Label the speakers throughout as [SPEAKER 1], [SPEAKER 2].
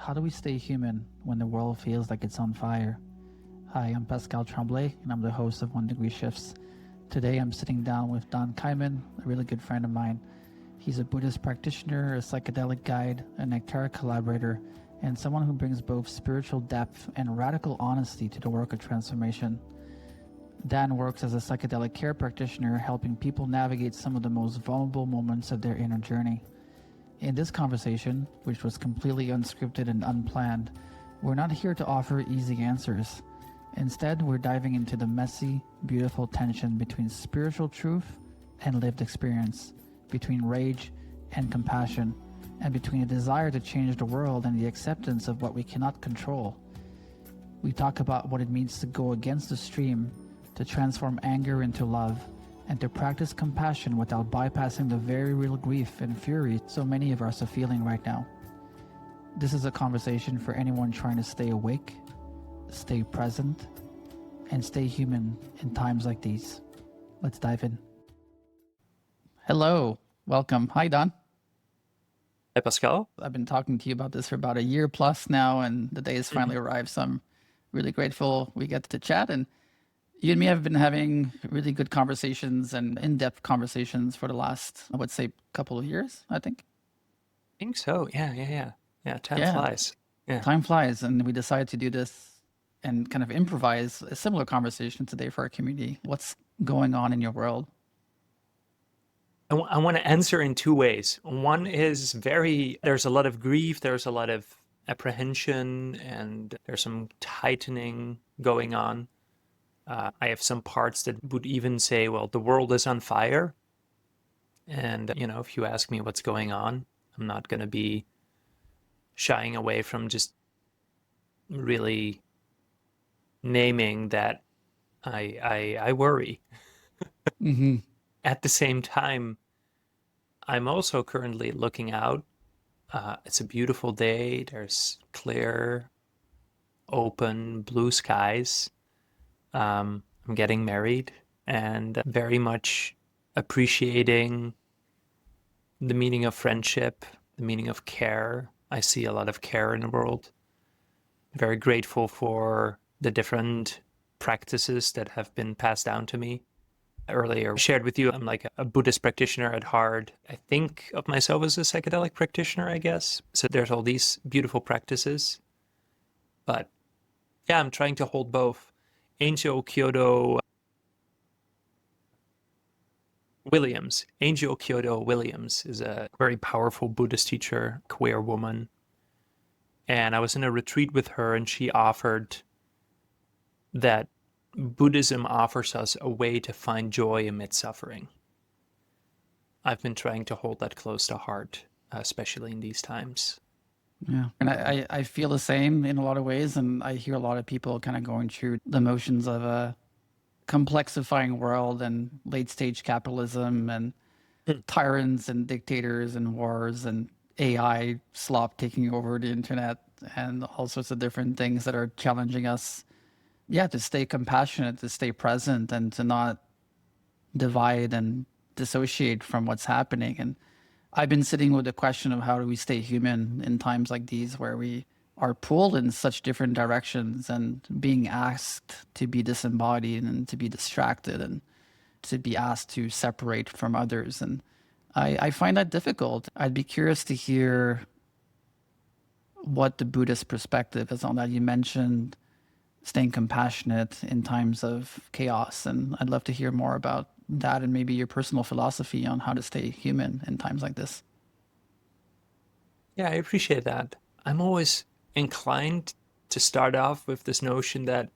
[SPEAKER 1] How do we stay human when the world feels like it's on fire? Hi, I'm Pascal Tremblay, and I'm the host of 1 Degree Shifts. Today I'm sitting down with Daan Keiman, a really good friend of mine. He's a Buddhist practitioner, a psychedelic guide, a Nectara collaborator, and someone who brings both spiritual depth and radical honesty to the work of transformation. Dan works as a psychedelic care practitioner, helping people navigate some of the most vulnerable moments of their inner journey. In this conversation, which was completely unscripted and unplanned, we're not here to offer easy answers. Instead, we're diving into the messy, beautiful tension between spiritual truth and lived experience, between rage and compassion, and between a desire to change the world and the acceptance of what we cannot control. We talk about what it means to go against the stream, to transform anger into love, and to practice compassion without bypassing the very real grief and fury so many of us are feeling right now. This is a conversation for anyone trying to stay awake, stay present, and stay human in times like these. Let's dive in. Hello, welcome. Hi, Don.
[SPEAKER 2] Hi, Pascal.
[SPEAKER 1] I've been talking to you about this for about a year plus now, and the day has finally arrived, so I'm really grateful we get to chat. And you and me have been having really good conversations and in-depth conversations for the last, I would say, couple of years, I think.
[SPEAKER 2] I think so. Yeah. Time flies. Yeah.
[SPEAKER 1] Time flies, and we decided to do this and kind of improvise a similar conversation today for our community. What's going on in your world?
[SPEAKER 2] I want to answer in two ways. One is there's a lot of grief, there's a lot of apprehension, and there's some tightening going on. I have some parts that would even say, well, the world is on fire. And, if you ask me what's going on, I'm not going to be shying away from just really naming that I worry.
[SPEAKER 1] Mm-hmm.
[SPEAKER 2] At the same time, I'm also currently looking out. It's a beautiful day. There's clear, open, blue skies. I'm getting married and very much appreciating the meaning of friendship, the meaning of care. I see a lot of care in the world. Very grateful for the different practices that have been passed down to me. Earlier, I shared with you, I'm like a Buddhist practitioner at heart. I think of myself as a psychedelic practitioner, I guess. So there's all these beautiful practices. But yeah, I'm trying to hold both. Angel Kyoto Williams is a very powerful Buddhist teacher, queer woman. And I was in a retreat with her, and she offered that Buddhism offers us a way to find joy amid suffering. I've been trying to hold that close to heart, especially in these times.
[SPEAKER 1] Yeah. And I feel the same in a lot of ways. And I hear a lot of people kind of going through the motions of a complexifying world and late stage capitalism and tyrants and dictators and wars and AI slop taking over the internet and all sorts of different things that are challenging us. Yeah, to stay compassionate, to stay present, and to not divide and dissociate from what's happening. And I've been sitting with the question of how do we stay human in times like these where we are pulled in such different directions and being asked to be disembodied and to be distracted and to be asked to separate from others. And I find that difficult. I'd be curious to hear what the Buddhist perspective is on that. You mentioned staying compassionate in times of chaos, and I'd love to hear more about that and maybe your personal philosophy on how to stay human in times like this.
[SPEAKER 2] Yeah, I appreciate that. I'm always inclined to start off with this notion that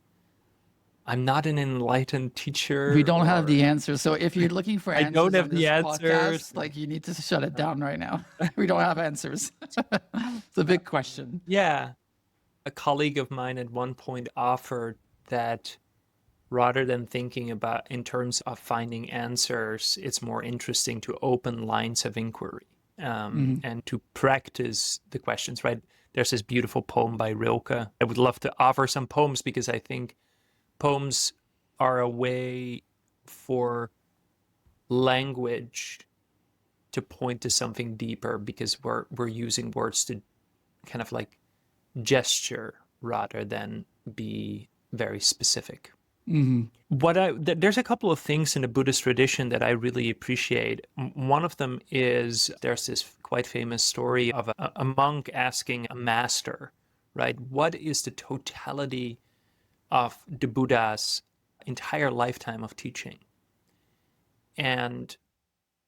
[SPEAKER 2] I'm not an enlightened teacher.
[SPEAKER 1] We don't have the answers. So if you're looking for answers
[SPEAKER 2] don't have
[SPEAKER 1] on this
[SPEAKER 2] the answers.
[SPEAKER 1] podcast, you need to shut it down right now. We don't have answers. It's a big question.
[SPEAKER 2] Yeah. A colleague of mine at one point offered that rather than thinking about in terms of finding answers, it's more interesting to open lines of inquiry and to practice the questions, right? There's this beautiful poem by Rilke. I would love to offer some poems because I think poems are a way for language to point to something deeper because we're using words to kind of gesture rather than be very specific.
[SPEAKER 1] Mm-hmm.
[SPEAKER 2] There's a couple of things in the Buddhist tradition that I really appreciate. One of them is there's this quite famous story of a monk asking a master, right? What is the totality of the Buddha's entire lifetime of teaching? And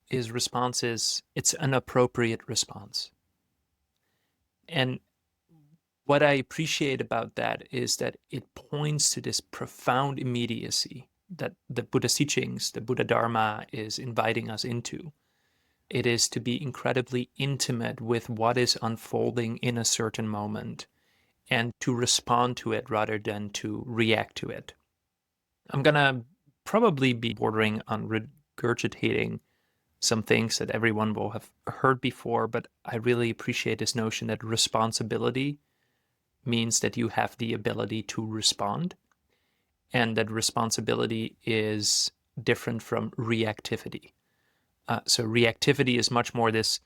[SPEAKER 2] his response is, it's an appropriate response. And what I appreciate about that is that it points to this profound immediacy that the Buddha's teachings, the Buddha Dharma, is inviting us into. It is to be incredibly intimate with what is unfolding in a certain moment and to respond to it rather than to react to it. I'm going to probably be bordering on regurgitating some things that everyone will have heard before, but I really appreciate this notion that responsibility means that you have the ability to respond, and that responsibility is different from reactivity. So reactivity is much more this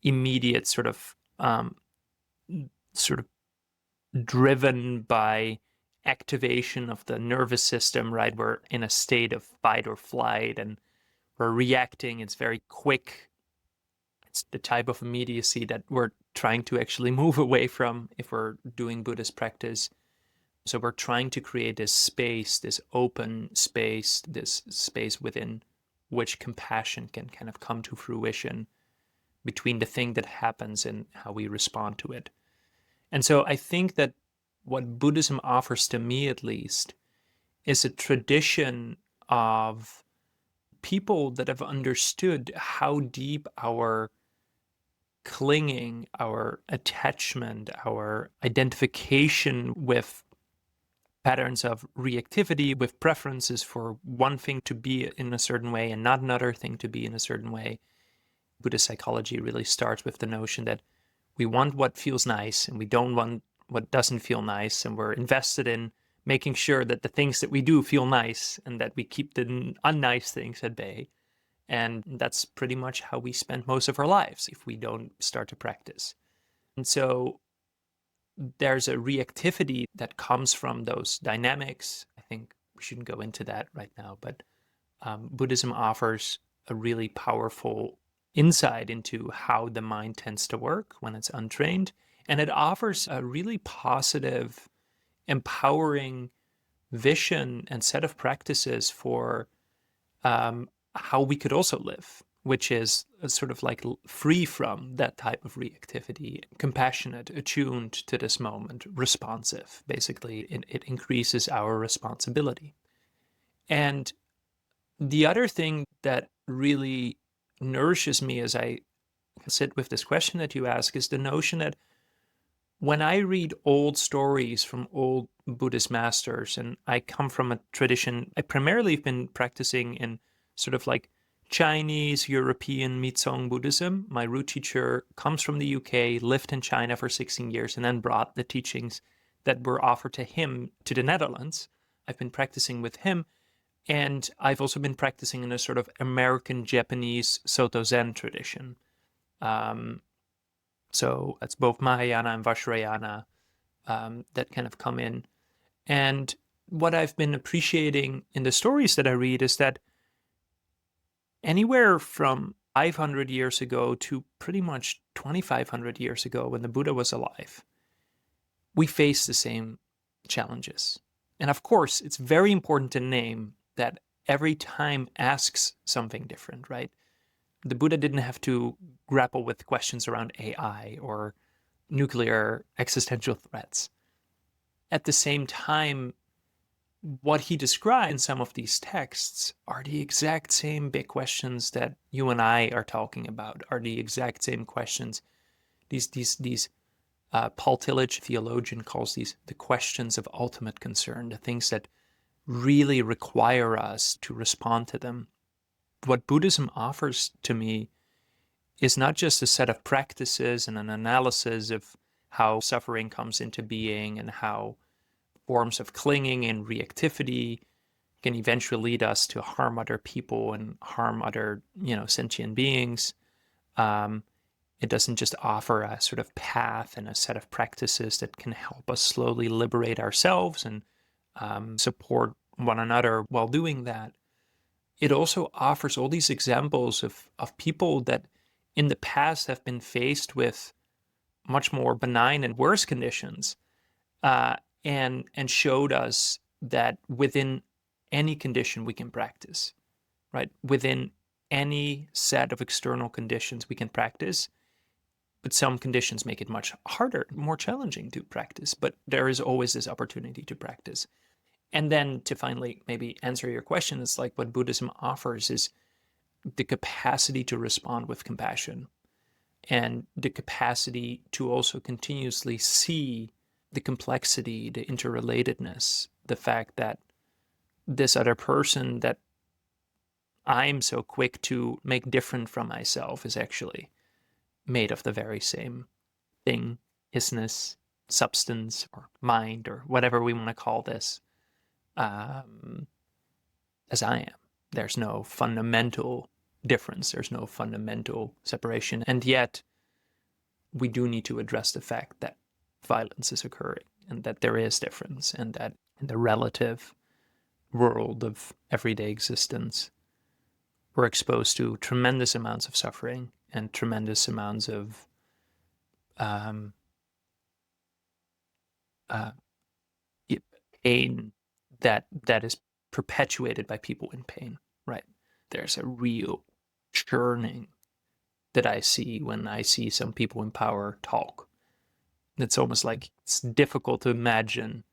[SPEAKER 2] immediate sort of driven by activation of the nervous system, right? We're in a state of fight or flight and we're reacting. It's very quick. It's the type of immediacy that we're trying to actually move away from if we're doing Buddhist practice. So we're trying to create this space, this open space, this space within which compassion can kind of come to fruition between the thing that happens and how we respond to it. And so I think that what Buddhism offers, to me at least, is a tradition of people that have understood how deep our clinging, our attachment, our identification with patterns of reactivity, with preferences for one thing to be in a certain way and not another thing to be in a certain way. Buddhist psychology really starts with the notion that we want what feels nice and we don't want what doesn't feel nice, and we're invested in making sure that the things that we do feel nice and that we keep the unnice things at bay. And that's pretty much how we spend most of our lives if we don't start to practice. And so there's a reactivity that comes from those dynamics. I think we shouldn't go into that right now, but Buddhism offers a really powerful insight into how the mind tends to work when it's untrained. And it offers a really positive, empowering vision and set of practices for how we could also live, which is sort of like free from that type of reactivity, compassionate, attuned to this moment, responsive. Basically, it increases our responsibility. And the other thing that really nourishes me as I sit with this question that you ask is the notion that when I read old stories from old Buddhist masters, and I come from a tradition, I primarily have been practicing in sort of like Chinese, European Mitsong Buddhism. My root teacher comes from the UK, lived in China for 16 years, and then brought the teachings that were offered to him to the Netherlands. I've been practicing with him, and I've also been practicing in a sort of American Japanese Soto Zen tradition. So it's both Mahayana and Vajrayana that kind of come in. And what I've been appreciating in the stories that I read is that anywhere from 500 years ago to pretty much 2,500 years ago when the Buddha was alive, we face the same challenges. And of course, it's very important to name that every time asks something different, right? The Buddha didn't have to grapple with questions around AI or nuclear existential threats. At the same time, what he described in some of these texts are the exact same big questions that you and I are talking about, are the exact same questions. These Paul Tillich, theologian, calls these the questions of ultimate concern, the things that really require us to respond to them. What Buddhism offers to me is not just a set of practices and an analysis of how suffering comes into being and how forms of clinging and reactivity can eventually lead us to harm other people and harm other, sentient beings. It doesn't just offer a sort of path and a set of practices that can help us slowly liberate ourselves and support one another while doing that. It also offers all these examples of people that in the past have been faced with much more benign and worse conditions, and showed us that within any condition we can practice, right? Within any set of external conditions we can practice, but some conditions make it much harder, more challenging to practice, but there is always this opportunity to practice. And then to finally maybe answer your question, it's like what Buddhism offers is the capacity to respond with compassion and the capacity to also continuously see the complexity, the interrelatedness, the fact that this other person that I'm so quick to make different from myself is actually made of the very same thing, isness, substance, or mind, or whatever we want to call this, as I am. There's no fundamental difference. There's no fundamental separation. And yet, we do need to address the fact that violence is occurring and that there is difference, and that in the relative world of everyday existence, we're exposed to tremendous amounts of suffering and tremendous amounts of pain that is perpetuated by people in pain, right? There's a real churning that I see when I see some people in power talk. It's almost like it's difficult to imagine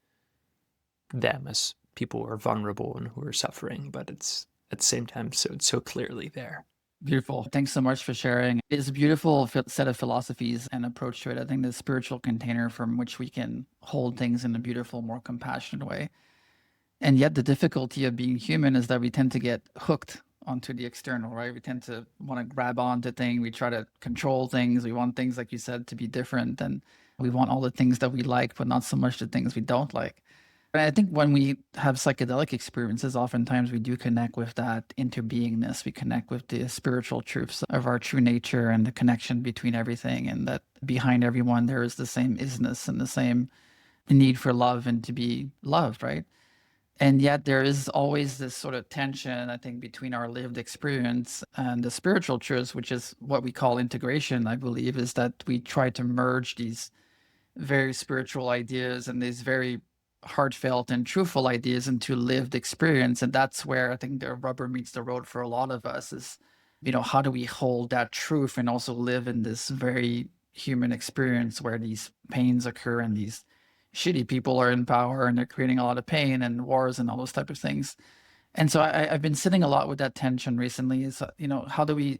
[SPEAKER 2] them as people who are vulnerable and who are suffering, but it's at the same time so clearly there.
[SPEAKER 1] Beautiful. Thanks so much for sharing. It's a beautiful set of philosophies and approach to it. I think the spiritual container from which we can hold things in a beautiful, more compassionate way. And yet the difficulty of being human is that we tend to get hooked onto the external, right? We tend to want to grab onto things. We try to control things. We want things, like you said, to be different. And we want all the things that we like, but not so much the things we don't like. And I think when we have psychedelic experiences, oftentimes we do connect with that interbeingness. We connect with the spiritual truths of our true nature and the connection between everything, and that behind everyone there is the same isness and the same need for love and to be loved, right? And yet there is always this sort of tension, I think, between our lived experience and the spiritual truths, which is what we call integration, I believe, is that we try to merge these very spiritual ideas and these very heartfelt and truthful ideas into lived experience. And that's where I think the rubber meets the road for a lot of us is, how do we hold that truth and also live in this very human experience where these pains occur and these shitty people are in power and they're creating a lot of pain and wars and all those type of things. And so I've been sitting a lot with that tension recently is, how do we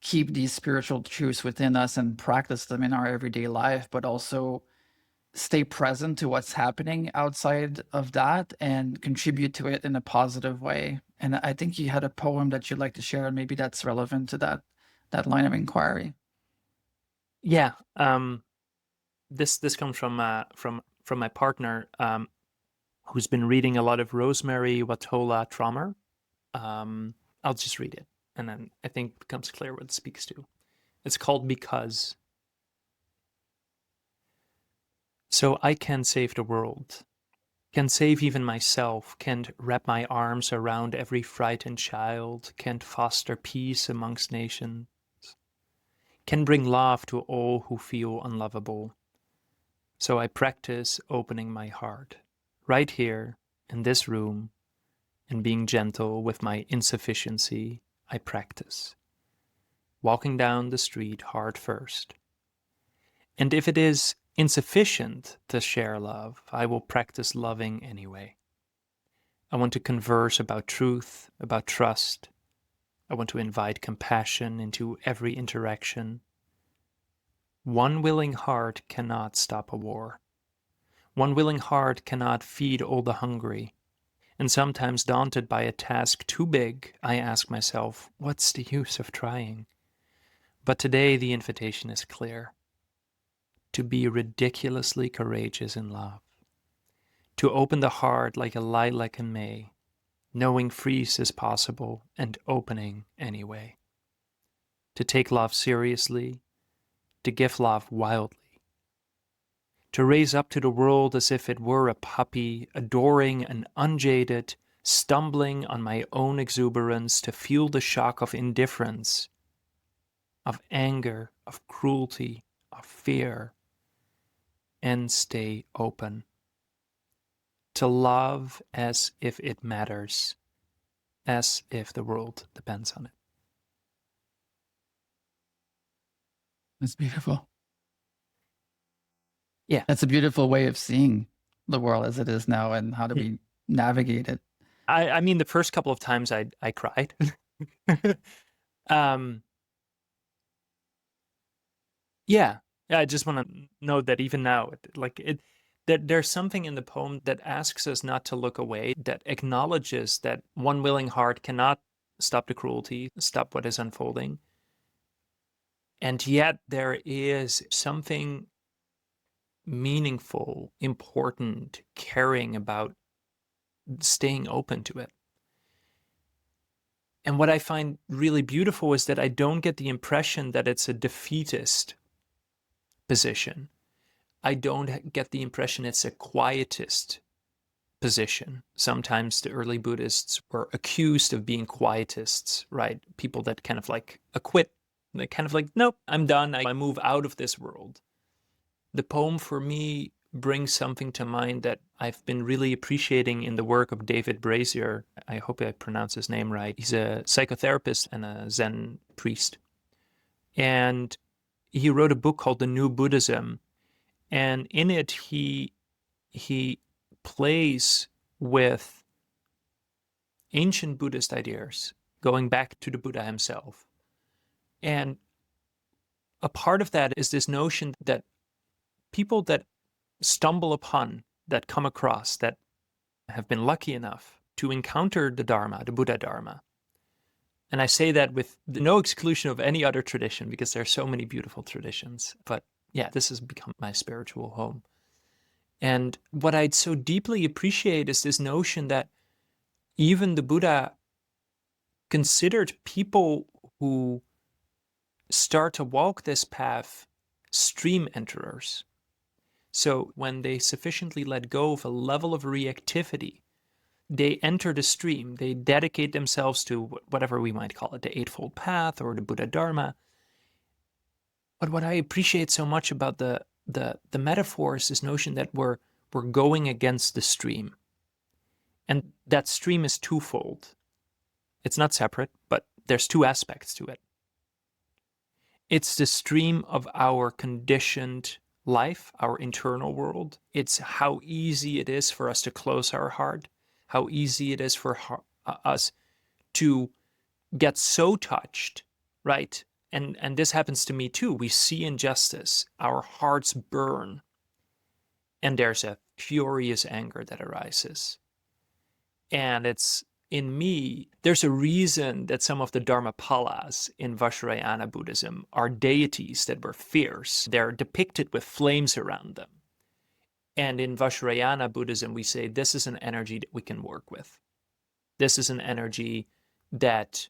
[SPEAKER 1] keep these spiritual truths within us and practice them in our everyday life, but also stay present to what's happening outside of that and contribute to it in a positive way. And I think you had a poem that you'd like to share, and maybe that's relevant to that line of inquiry.
[SPEAKER 2] Yeah. This comes from my partner, who's been reading a lot of Rosemary Watola Trommer. I'll just read it, and then I think it becomes clear what it speaks to. It's called Because. So I can save the world, can save even myself, can't wrap my arms around every frightened child, can't foster peace amongst nations, can bring love to all who feel unlovable. So I practice opening my heart, right here, in this room, and being gentle with my insufficiency, I practice. Walking down the street heart first. And if it is insufficient to share love, I will practice loving anyway. I want to converse about truth, about trust. I want to invite compassion into every interaction. One willing heart cannot stop a war. One willing heart cannot feed all the hungry. And sometimes daunted by a task too big, I ask myself, what's the use of trying? But today the invitation is clear. To be ridiculously courageous in love. To open the heart like a lilac in May, knowing freeze is possible and opening anyway. To take love seriously, to give love wildly, to raise up to the world as if it were a puppy, adoring and unjaded, stumbling on my own exuberance, to feel the shock of indifference, of anger, of cruelty, of fear, and stay open. To love as if it matters, as if the world depends on it.
[SPEAKER 1] It's beautiful.
[SPEAKER 2] Yeah.
[SPEAKER 1] It's a beautiful way of seeing the world as it is now, and how do we navigate it?
[SPEAKER 2] I mean, the first couple of times I cried. Yeah, I just want to note that even now, that there's something in the poem that asks us not to look away, that acknowledges that one willing heart cannot stop the cruelty, stop what is unfolding. And yet there is something meaningful, important, caring about staying open to it. And what I find really beautiful is that I don't get the impression that it's a defeatist position. I don't get the impression it's a quietist position. Sometimes the early Buddhists were accused of being quietists, right? People that kind of like acquit. They kind of like, nope, I'm done. I move out of this world. The poem for me brings something to mind that I've been really appreciating in the work of David Brazier. I hope I pronounce his name right. He's a psychotherapist and a Zen priest. And he wrote a book called The New Buddhism. And in it, he plays with ancient Buddhist ideas, going back to the Buddha himself. And a part of that is this notion that people that stumble upon, that come across, that have been lucky enough to encounter the Dharma, the Buddha Dharma. And I say that with no exclusion of any other tradition, because there are so many beautiful traditions. But yeah, this has become my spiritual home. And what I'd so deeply appreciate is this notion that even the Buddha considered people who start to walk this path stream enterers. So when they sufficiently let go of a level of reactivity, they enter the stream, they dedicate themselves to whatever we might call it, the Eightfold Path or the Buddha Dharma. But what I appreciate so much about the metaphor is this notion that we're going against the stream. And that stream is twofold. It's not separate, but there's two aspects to it. It's the stream of our conditioned life, our internal world. It's how easy it is for us to close our heart, how easy it is for us to get so touched, right? And this happens to me too. We see injustice, our hearts burn, and there's a furious anger that arises. And it's in me, there's a reason that some of the Dharmapalas in Vajrayana Buddhism are deities that were fierce. They're depicted with flames around them. And in Vajrayana Buddhism, we say this is an energy that we can work with. This is an energy that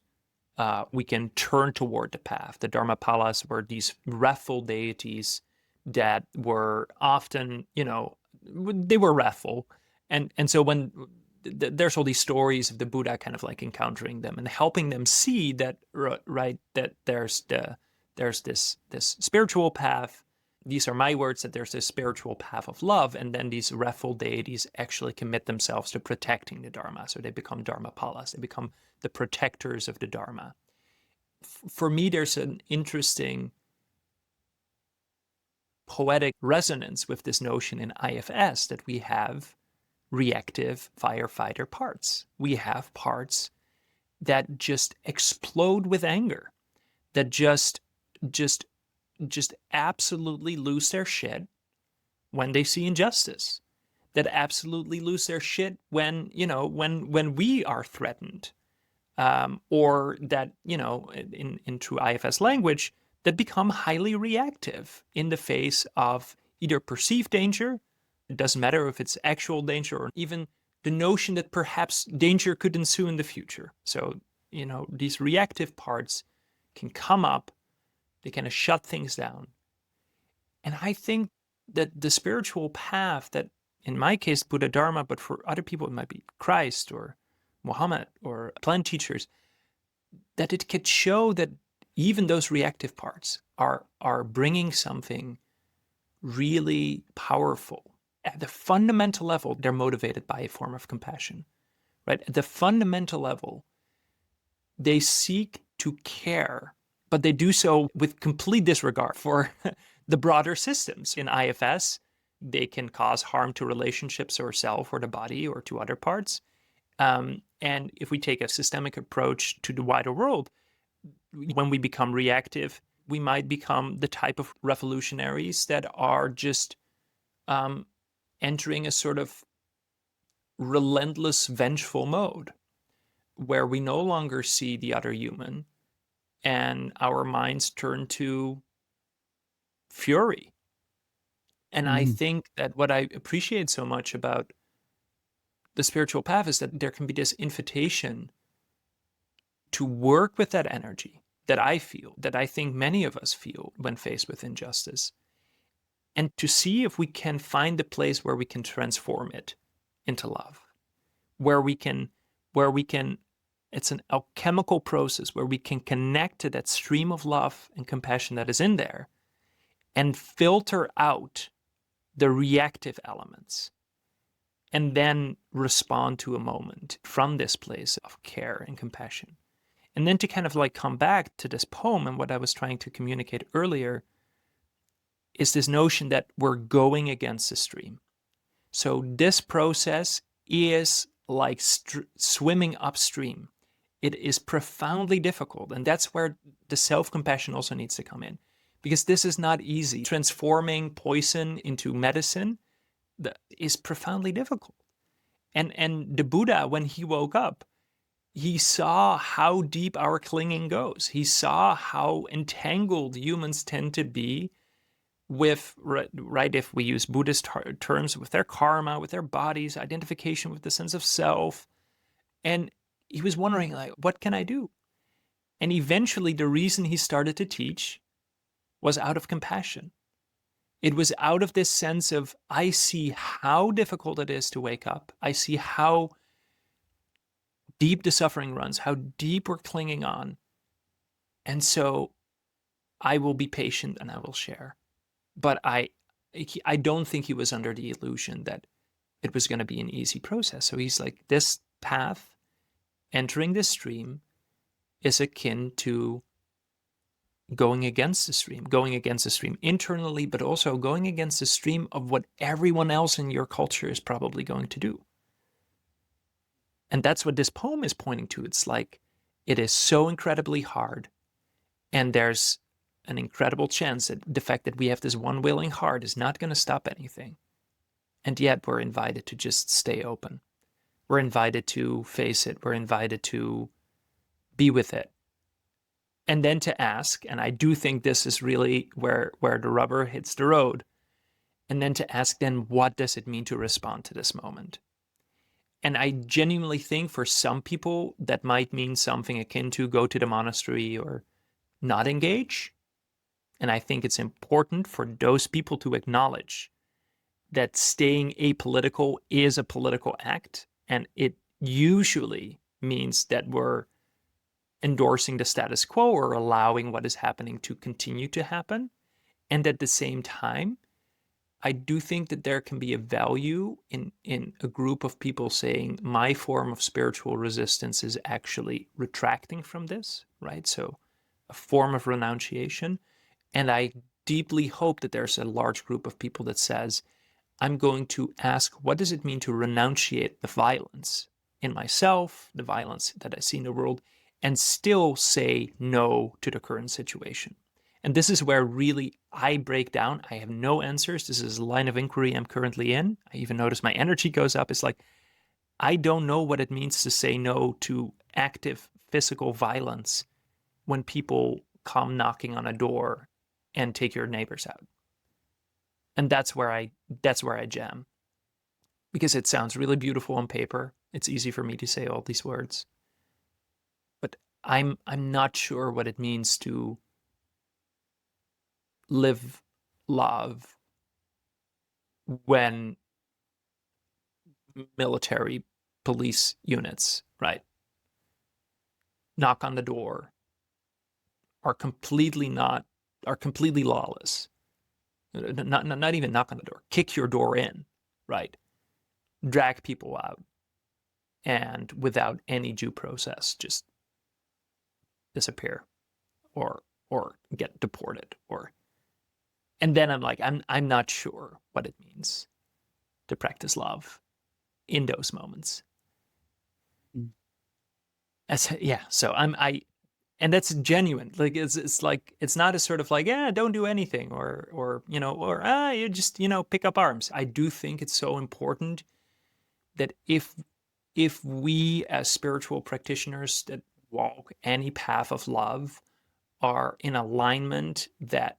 [SPEAKER 2] we can turn toward the path. The Dharmapalas were these wrathful deities that were often, they were wrathful. And so when there's all these stories of the Buddha kind of like encountering them and helping them see that, right, that there's this spiritual path. These are my words, that there's this spiritual path of love, and then these wrathful deities actually commit themselves to protecting the Dharma. So they become Dharmapalas. They become the protectors of the Dharma. For me, there's an interesting poetic resonance with this notion in IFS that we have reactive firefighter parts. We have parts that just explode with anger, that just absolutely lose their shit when they see injustice, that absolutely lose their shit when we are threatened, or that in true IFS language, that become highly reactive in the face of either perceived danger. It doesn't matter if it's actual danger or even the notion that perhaps danger could ensue in the future. So, these reactive parts can come up, they kind of shut things down. And I think that the spiritual path that, in my case, Buddha Dharma, but for other people, it might be Christ or Muhammad or plant teachers, that it could show that even those reactive parts are bringing something really powerful. At the fundamental level, they're motivated by a form of compassion, right? At the fundamental level, they seek to care, but they do so with complete disregard for the broader systems. In IFS, they can cause harm to relationships or self or the body or to other parts. And if we take a systemic approach to the wider world, when we become reactive, we might become the type of revolutionaries that are just entering a sort of relentless, vengeful mode where we no longer see the other human and our minds turn to fury. And I think that what I appreciate so much about the spiritual path is that there can be this invitation to work with that energy that I feel, that I think many of us feel when faced with injustice, and to see if we can find a place where we can transform it into love, where we can, it's an alchemical process where we can connect to that stream of love and compassion that is in there and filter out the reactive elements and then respond to a moment from this place of care and compassion. And then to kind of like come back to this poem and what I was trying to communicate earlier is this notion that we're going against the stream. So this process is like swimming upstream. It is profoundly difficult. And that's where the self-compassion also needs to come in, because this is not easy. Transforming poison into medicine is profoundly difficult. And the Buddha, when he woke up, he saw how deep our clinging goes. He saw how entangled humans tend to be with, right, if we use Buddhist terms, with their karma, with their bodies, identification with the sense of self. And he was wondering, like, what can I do? And eventually the reason he started to teach was out of compassion. It was out of this sense of, I see how difficult it is to wake up. I see how deep the suffering runs, how deep we're clinging on. And so I will be patient and I will share. But I don't think he was under the illusion that it was going to be an easy process. So he's like, this path, entering this stream, is akin to going against the stream internally, but also going against the stream of what everyone else in your culture is probably going to do. And that's what this poem is pointing to. It's like, it is so incredibly hard. And there's an incredible chance that the fact that we have this one willing heart is not going to stop anything. And yet we're invited to just stay open. We're invited to face it. We're invited to be with it. And then to ask, and I do think this is really where the rubber hits the road, and then to ask then, what does it mean to respond to this moment? And I genuinely think for some people that might mean something akin to go to the monastery or not engage. And I think it's important for those people to acknowledge that staying apolitical is a political act. And it usually means that we're endorsing the status quo or allowing what is happening to continue to happen. And at the same time, I do think that there can be a value in a group of people saying, my form of spiritual resistance is actually retracting from this, right? So a form of renunciation. And I deeply hope that there's a large group of people that says, I'm going to ask, what does it mean to renunciate the violence in myself, the violence that I see in the world, and still say no to the current situation? And this is where really I break down. I have no answers. This is a line of inquiry I'm currently in. I even notice my energy goes up. It's like, I don't know what it means to say no to active physical violence when people come knocking on a door and take your neighbors out. And that's where I jam, because it sounds really beautiful on paper. It's easy for me to say all these words, but I'm not sure what it means to live love when military police units, right, knock on the door, are completely lawless. Not even knock on the door, kick your door in, right? Drag people out, and without any due process, just disappear or get deported. And then I'm like, I'm not sure what it means to practice love in those moments. So and that's genuine. Like it's like, it's not a sort of like, yeah, don't do anything, or you just, pick up arms. I do think it's so important that if we as spiritual practitioners that walk any path of love are in alignment, that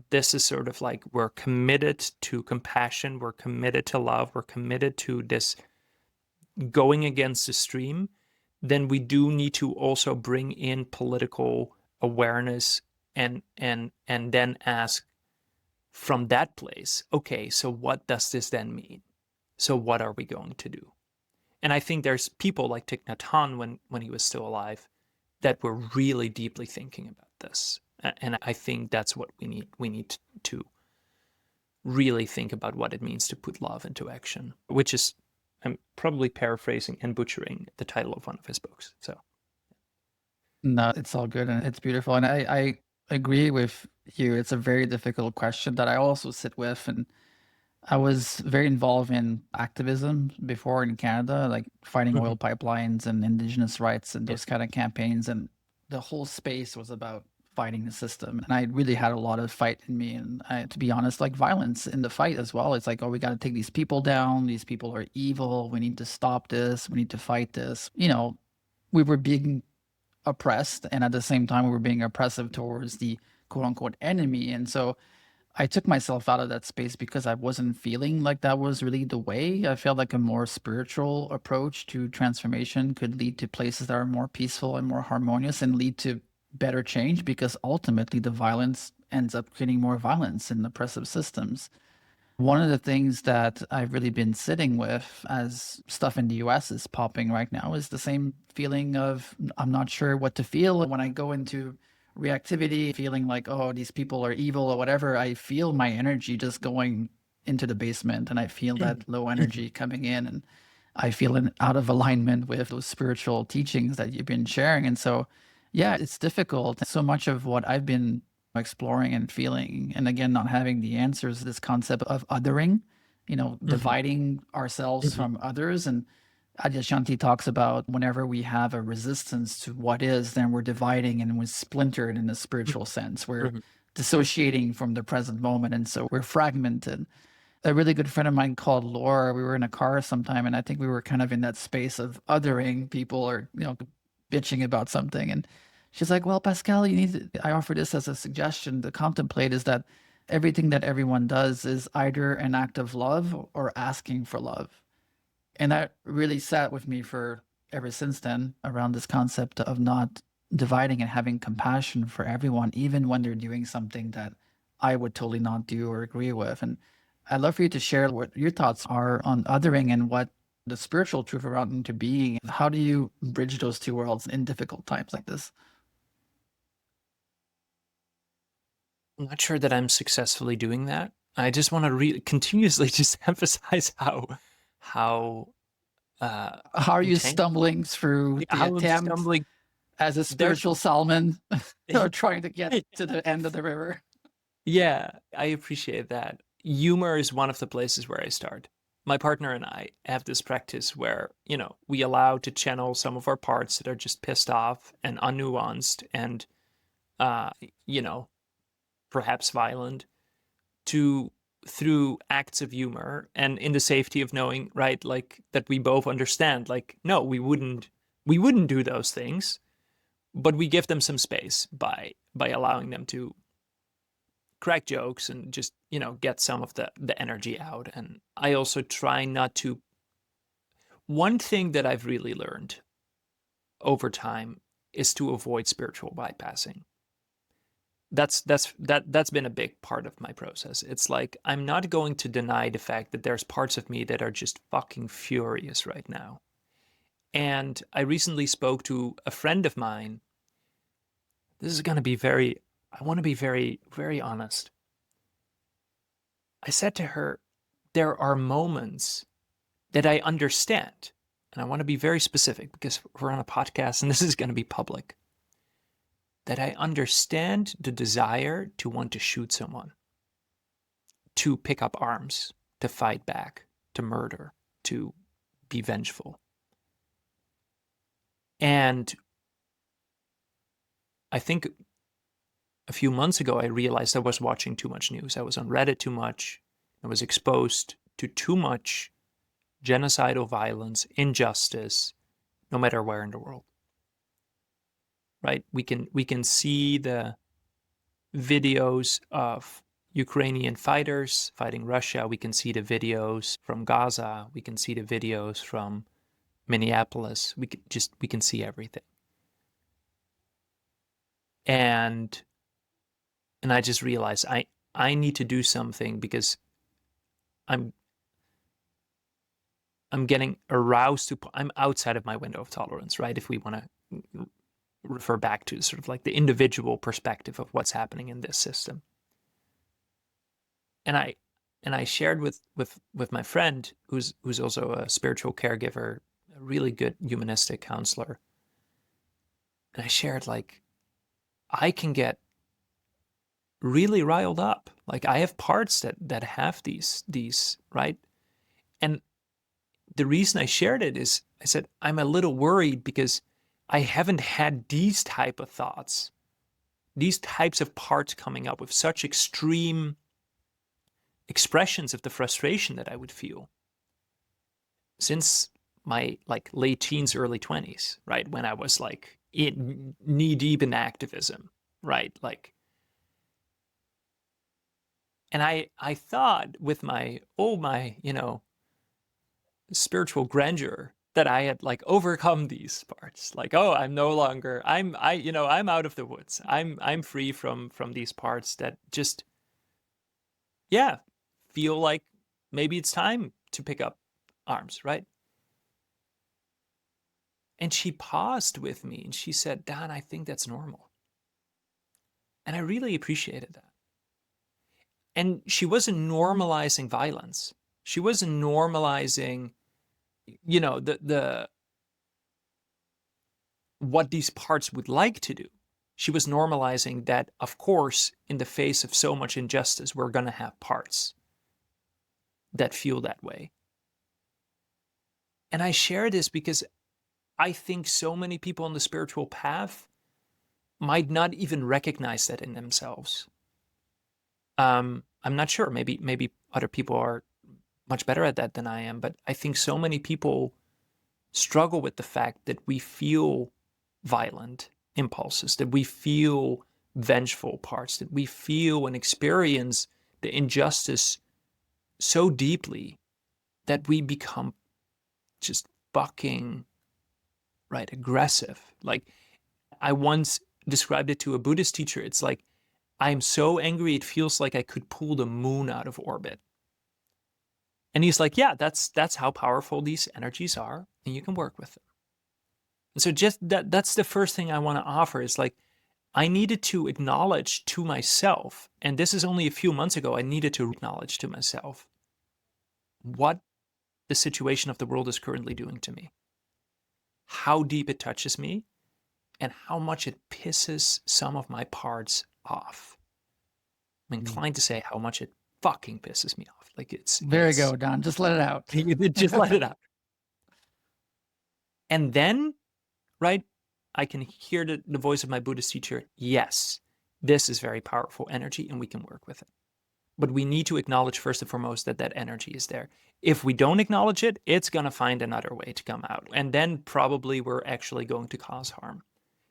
[SPEAKER 2] this is sort of like, we're committed to compassion, we're committed to love, we're committed to this going against the stream, then we do need to also bring in political awareness and then ask from that place, okay, so what does this then mean? So what are we going to do? And I think there's people like Thich Nhat Hanh, when he was still alive, that were really deeply thinking about this. And I think that's what we need. We need to really think about what it means to put love into action, which is, I'm probably paraphrasing and butchering the title of one of his books. So
[SPEAKER 1] No, it's all good and it's beautiful. And I agree with you. It's a very difficult question that I also sit with. And I was very involved in activism before in Canada, like fighting oil pipelines and indigenous rights and those kind of campaigns. And the whole space was about fighting the system. And I really had a lot of fight in me. And to be honest, like violence in the fight as well. It's like, oh, we got to take these people down. These people are evil. We need to stop this. We need to fight this. We were being oppressed, and at the same time we were being oppressive towards the quote unquote enemy. And so I took myself out of that space because I wasn't feeling like that was really the way. I felt like a more spiritual approach to transformation could lead to places that are more peaceful and more harmonious and lead to better change, because ultimately the violence ends up creating more violence in oppressive systems. One of the things that I've really been sitting with as stuff in the US is popping right now is the same feeling of, I'm not sure what to feel when I go into reactivity, feeling like, oh, these people are evil or whatever. I feel my energy just going into the basement, and I feel that low energy coming in, and I feel out of alignment with those spiritual teachings that you've been sharing. And so, yeah, it's difficult. So much of what I've been exploring and feeling, and again, not having the answers, this concept of othering, dividing ourselves from others. And Adyashanti talks about whenever we have a resistance to what is, then we're dividing and we're splintered in a spiritual sense. We're dissociating from the present moment. And so we're fragmented. A really good friend of mine called Laura, we were in a car sometime, and I think we were kind of in that space of othering people, or, bitching about something. And she's like, well, Pascal, I offer this as a suggestion to contemplate, is that everything that everyone does is either an act of love or asking for love. And that really sat with me for ever since then, around this concept of not dividing and having compassion for everyone, even when they're doing something that I would totally not do or agree with. And I'd love for you to share what your thoughts are on othering and what the spiritual truth around into being. How do you bridge those two worlds in difficult times like this?
[SPEAKER 2] I'm not sure that I'm successfully doing that. I just want to continuously just emphasize how
[SPEAKER 1] are you stumbling through the attempt
[SPEAKER 2] stumbling
[SPEAKER 1] as a spiritual salmon or trying to get to the end of the river?
[SPEAKER 2] Yeah, I appreciate that. Humor is one of the places where I start. My partner and I have this practice where, we allow to channel some of our parts that are just pissed off and unnuanced and, perhaps violent, through acts of humor, and in the safety of knowing, right, like that we both understand, like, no, we wouldn't do those things, but we give them some space by allowing them to crack jokes and just, get some of the energy out. And I also try not to. One thing that I've really learned over time is to avoid spiritual bypassing. that's been a big part of my process. It's like, I'm not going to deny the fact that there's parts of me that are just fucking furious right now. And I recently spoke to a friend of mine. This is going to be I want to be very, very honest. I said to her, there are moments that I understand, and I want to be very specific because we're on a podcast and this is going to be public, that I understand the desire to want to shoot someone, to pick up arms, to fight back, to murder, to be vengeful. And I think a few months ago, I realized I was watching too much news. I was on Reddit too much. I was exposed to too much genocidal violence, injustice, no matter where in the world. Right? We can see the videos of Ukrainian fighters fighting Russia. We can see the videos from Gaza. We can see the videos from Minneapolis. We can see everything. And I just realized I need to do something because I'm getting aroused I'm outside of my window of tolerance, right? If we want to refer back to sort of like the individual perspective of what's happening in this system. And I shared with my friend who's also a spiritual caregiver, a really good humanistic counselor. And I shared, like, I can get really riled up. Like, I have parts that have these, right? And the reason I shared it is I said, I'm a little worried because I haven't had these type of thoughts, these types of parts coming up with such extreme expressions of the frustration that I would feel since my late teens, early 20s, right? When I was knee deep in activism, right? And I thought with my spiritual grandeur that I had overcome these parts. I'm no longer, I'm out of the woods. I'm free from these parts that just, feel like maybe it's time to pick up arms, right? And she paused with me and she said, Daan, I think that's normal. And I really appreciated that. And she wasn't normalizing violence. She wasn't normalizing, the what these parts would like to do. She was normalizing that, of course, in the face of so much injustice, we're going to have parts that feel that way. And I share this because I think so many people on the spiritual path might not even recognize that in themselves. I'm not sure. Maybe other people are much better at that than I am, but I think so many people struggle with the fact that we feel violent impulses, that we feel vengeful parts, that we feel and experience the injustice so deeply that we become just fucking aggressive. Like, I once described it to a Buddhist teacher. It's like, I'm so angry it feels like I could pull the moon out of orbit. And he's like, yeah, that's how powerful these energies are, and you can work with them. And so just that's the first thing I want to offer is I needed to acknowledge to myself, and this is only a few months ago, I needed to acknowledge to myself what the situation of the world is currently doing to me, how deep it touches me, and how much it pisses some of my parts off. I'm inclined to say how much it fucking pisses me off.
[SPEAKER 1] There you go, Daan. Just let it out.
[SPEAKER 2] Just let it out. And then, right, I can hear the voice of my Buddhist teacher. Yes, this is very powerful energy and we can work with it. But we need to acknowledge first and foremost that energy is there. If we don't acknowledge it, it's going to find another way to come out. And then probably we're actually going to cause harm,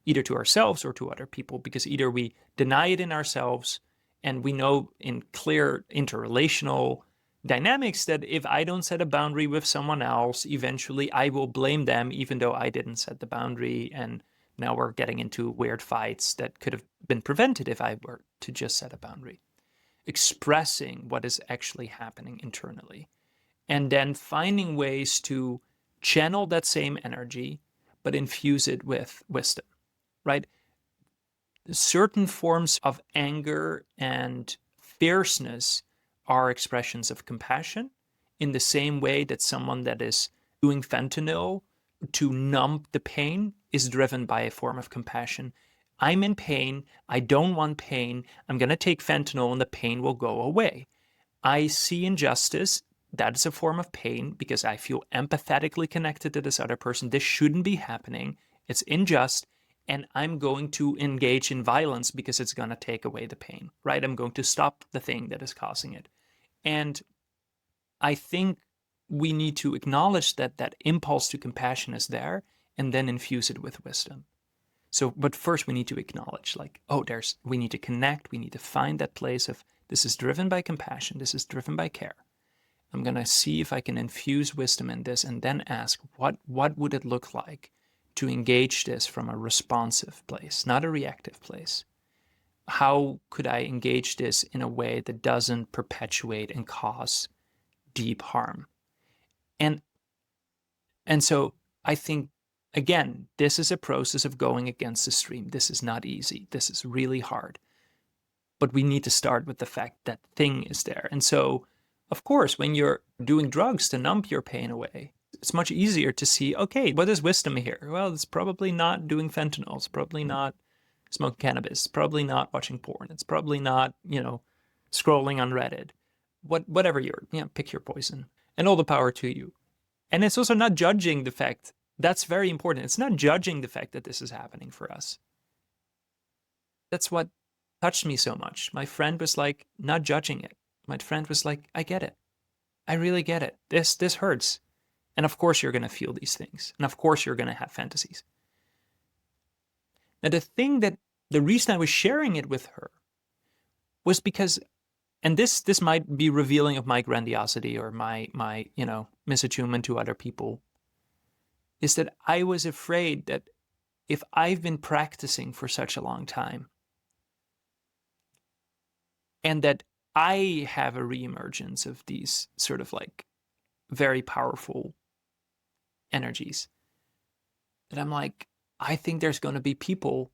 [SPEAKER 2] either to ourselves or to other people, because either we deny it in ourselves, and we know in clear interrelational dynamics that if I don't set a boundary with someone else, eventually I will blame them even though I didn't set the boundary, and now we're getting into weird fights that could have been prevented if I were to just set a boundary. Expressing what is actually happening internally, and then finding ways to channel that same energy, but infuse it with wisdom, right? Certain forms of anger and fierceness are expressions of compassion, in the same way that someone that is doing fentanyl to numb the pain is driven by a form of compassion. I'm in pain. I don't want pain. I'm going to take fentanyl and the pain will go away. I see injustice. That is a form of pain because I feel empathetically connected to this other person. This shouldn't be happening. It's unjust. And I'm going to engage in violence because it's going to take away the pain, right? I'm going to stop the thing that is causing it. And I think we need to acknowledge that that impulse to compassion is there and then infuse it with wisdom. So, but first we need to acknowledge, like, oh, we need to connect. We need to find that place of, this is driven by compassion. This is driven by care. I'm going to see if I can infuse wisdom in this and then ask, what would it look like to engage this from a responsive place, not a reactive place? How could I engage this in a way that doesn't perpetuate and cause deep harm? And so I think, again, this is a process of going against the stream. This is not easy. This is really hard. But we need to start with the fact that thing is there. And so, of course, when you're doing drugs to numb your pain away, it's much easier to see, okay, what is wisdom here? Well, it's probably not doing fentanyl. It's probably not smoking cannabis. It's probably not watching porn. It's probably not, scrolling on Reddit. Whatever pick your poison. And all the power to you. And it's also not judging the fact, that's very important. It's not judging the fact that this is happening for us. That's what touched me so much. My friend was like, not judging it. My friend was like, I get it. I really get it. This hurts. And of course you're going to feel these things. And of course you're going to have fantasies. Now the reason I was sharing it with her was because, and this might be revealing of my grandiosity or my misattunement to other people, is that I was afraid that if I've been practicing for such a long time and that I have a reemergence of these sort of like very powerful energies, that I'm like, I think there's going to be people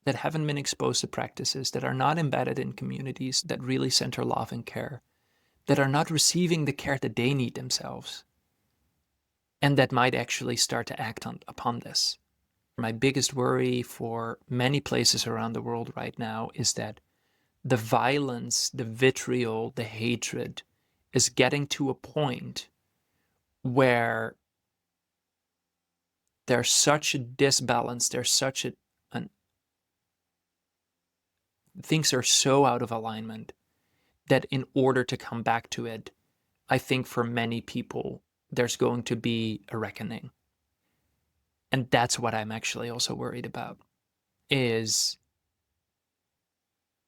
[SPEAKER 2] that haven't been exposed to practices, that are not embedded in communities that really center love and care, that are not receiving the care that they need themselves, and that might actually start to act upon this. My biggest worry for many places around the world right now is that the violence, the vitriol, the hatred is getting to a point where there's such a disbalance, there's such things are so out of alignment that in order to come back to it, I think for many people, there's going to be a reckoning. And that's what I'm actually also worried about, is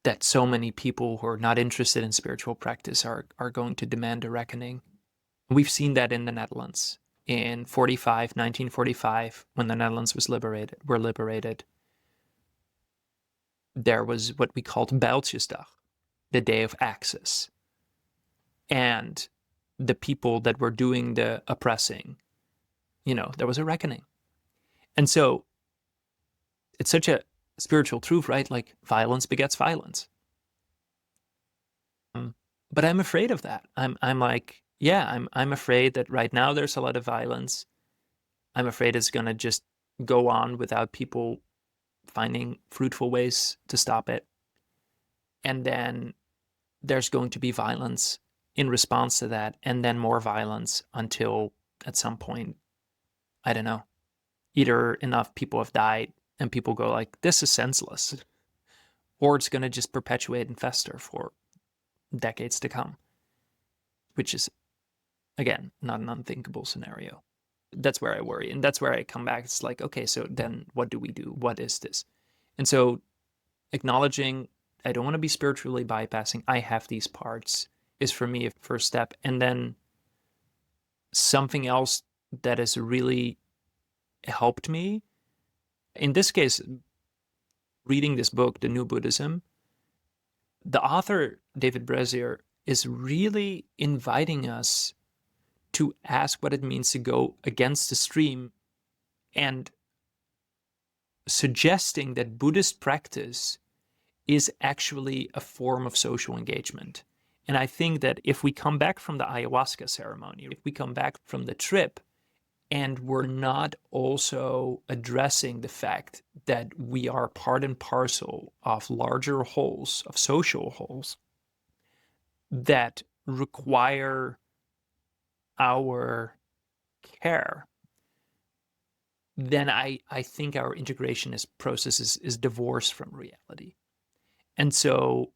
[SPEAKER 2] that so many people who are not interested in spiritual practice are going to demand a reckoning. We've seen that in the Netherlands in 1945, when the Netherlands were liberated. There was what we called Bijltjesdag, the day of access. And the people that were doing the oppressing, there was a reckoning. And so it's such a spiritual truth, right? Like violence begets violence. But I'm afraid of that. I'm like, yeah, I'm afraid that right now there's a lot of violence. I'm afraid it's going to just go on without people finding fruitful ways to stop it. And then there's going to be violence in response to that, and then more violence until at some point, I don't know, either enough people have died and people go like, this is senseless, or it's going to just perpetuate and fester for decades to come, which is, again, not an unthinkable scenario. That's where I worry. And that's where I come back. It's like, okay, so then what do we do? What is this? And so acknowledging, I don't want to be spiritually bypassing, I have these parts, is for me a first step. And then something else that has really helped me In this case, reading this book, The New Buddhism, the author, David Brazier, is really inviting us to ask what it means to go against the stream and suggesting that Buddhist practice is actually a form of social engagement. And I think that if we come back from the ayahuasca ceremony, if we come back from the trip, and we're not also addressing the fact that we are part and parcel of larger wholes, of social wholes, that require our care, then I think our integrationist process is divorced from reality. And so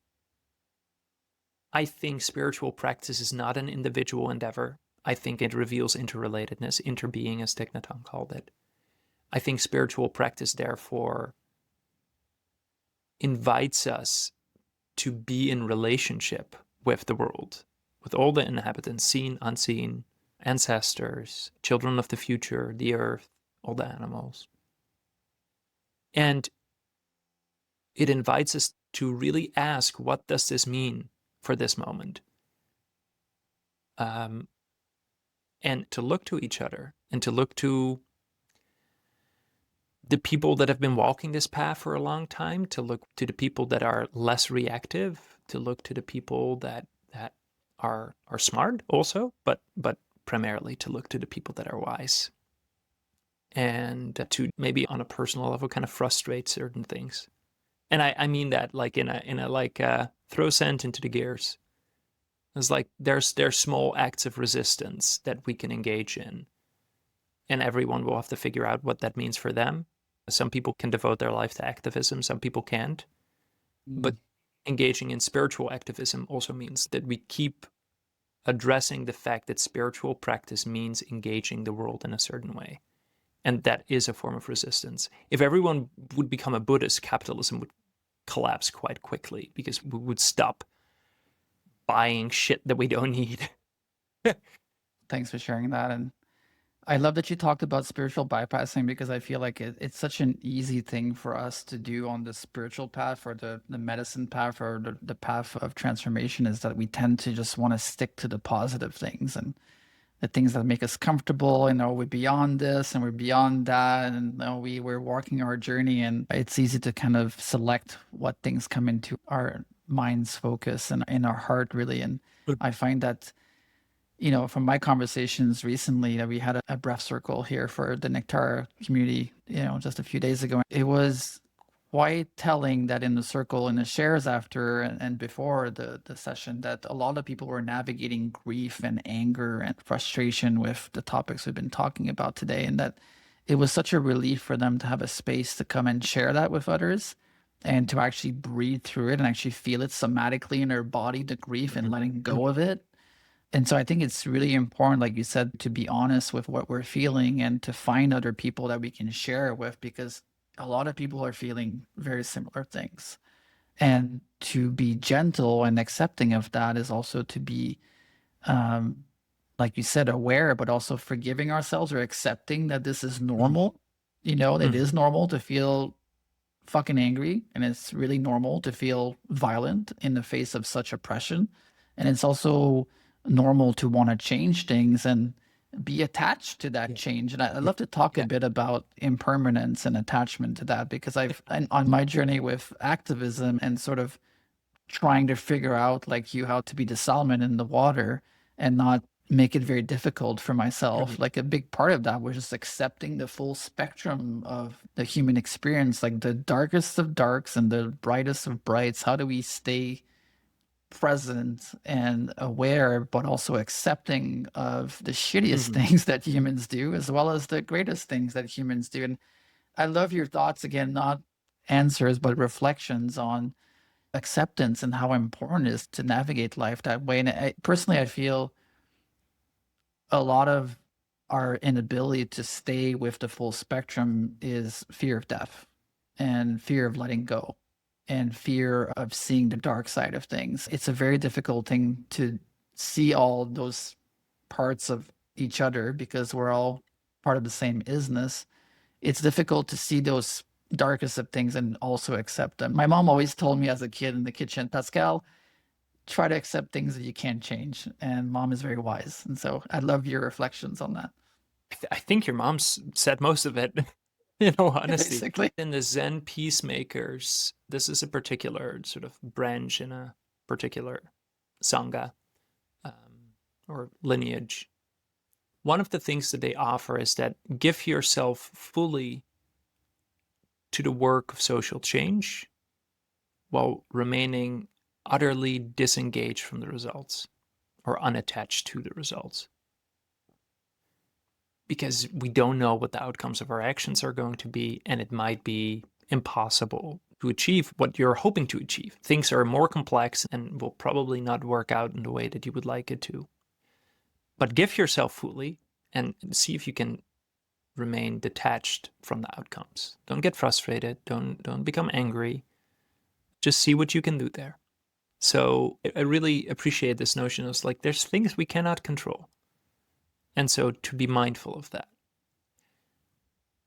[SPEAKER 2] I think spiritual practice is not an individual endeavor. I think it reveals interrelatedness, interbeing, as Thich Nhat Hanh called it. I think spiritual practice, therefore, invites us to be in relationship with the world, with all the inhabitants, seen, unseen, ancestors, children of the future, the earth, all the animals. And it invites us to really ask, what does this mean for this moment? And to look to each other and to look to the people that have been walking this path for a long time, to look to the people that are less reactive, to look to the people that are smart also, but primarily to look to the people that are wise, and to maybe on a personal level kind of frustrate certain things. And I mean that like in a like throw sand into the gears. It's like there's small acts of resistance that we can engage in, and everyone will have to figure out what that means for them. Some people can devote their life to activism, some people can't. But engaging in spiritual activism also means that we keep addressing the fact that spiritual practice means engaging the world in a certain way. And that is a form of resistance. If everyone would become a Buddhist, capitalism would collapse quite quickly because we would stop buying shit that we don't need.
[SPEAKER 1] Thanks for sharing that. And I love that you talked about spiritual bypassing, because I feel like it's such an easy thing for us to do on the spiritual path or the medicine path or the path of transformation, is that we tend to just want to stick to the positive things and the things that make us comfortable. We're beyond this and we're beyond that. And we're walking our journey, and it's easy to kind of select what things come into our mind's focus and in our heart, really. And I find that, from my conversations recently, that we had a breath circle here for the Nectara community, just a few days ago. It was quite telling that in the circle, in the shares after and before the session, that a lot of people were navigating grief and anger and frustration with the topics we've been talking about today. And that it was such a relief for them to have a space to come and share that with others, and to actually breathe through it and actually feel it somatically in their body, the grief, and letting go of it. And so I think it's really important, like you said, to be honest with what we're feeling and to find other people that we can share it with, because a lot of people are feeling very similar things. And to be gentle and accepting of that is also to be, like you said, aware, but also forgiving ourselves or accepting that this is normal. It is normal to feel fucking angry, and it's really normal to feel violent in the face of such oppression. And it's also normal to want to change things and be attached to that change. And I'd love to talk a bit about impermanence and attachment to that, because on my journey with activism and sort of trying to figure out, like you, how to be the salmon in the water and not make it very difficult for myself. Like a big part of that was just accepting the full spectrum of the human experience, like the darkest of darks and the brightest of brights. How do we stay present and aware, but also accepting of the shittiest things that humans do, as well as the greatest things that humans do? And I love your thoughts, again, not answers, but reflections on acceptance and how important it is to navigate life that way. And personally, I feel a lot of our inability to stay with the full spectrum is fear of death and fear of letting go and fear of seeing the dark side of things. It's a very difficult thing to see all those parts of each other, because we're all part of the same isness. It's difficult to see those darkest of things and also accept them. My mom always told me as a kid in the kitchen, Pascal, try to accept things that you can't change. And mom is very wise. And so I love your reflections on that.
[SPEAKER 2] I think your mom's said most of it, in all honesty.
[SPEAKER 1] Basically.
[SPEAKER 2] In the Zen peacemakers, this is a particular sort of branch in a particular sangha or lineage. One of the things that they offer is that give yourself fully to the work of social change while remaining utterly disengaged from the results or unattached to the results. Because we don't know what the outcomes of our actions are going to be, and it might be impossible to achieve what you're hoping to achieve. Things are more complex and will probably not work out in the way that you would like it to. But give yourself fully and see if you can remain detached from the outcomes. Don't get frustrated. Don't become angry. Just see what you can do there. So I really appreciate this notion of like, there's things we cannot control. And so to be mindful of that.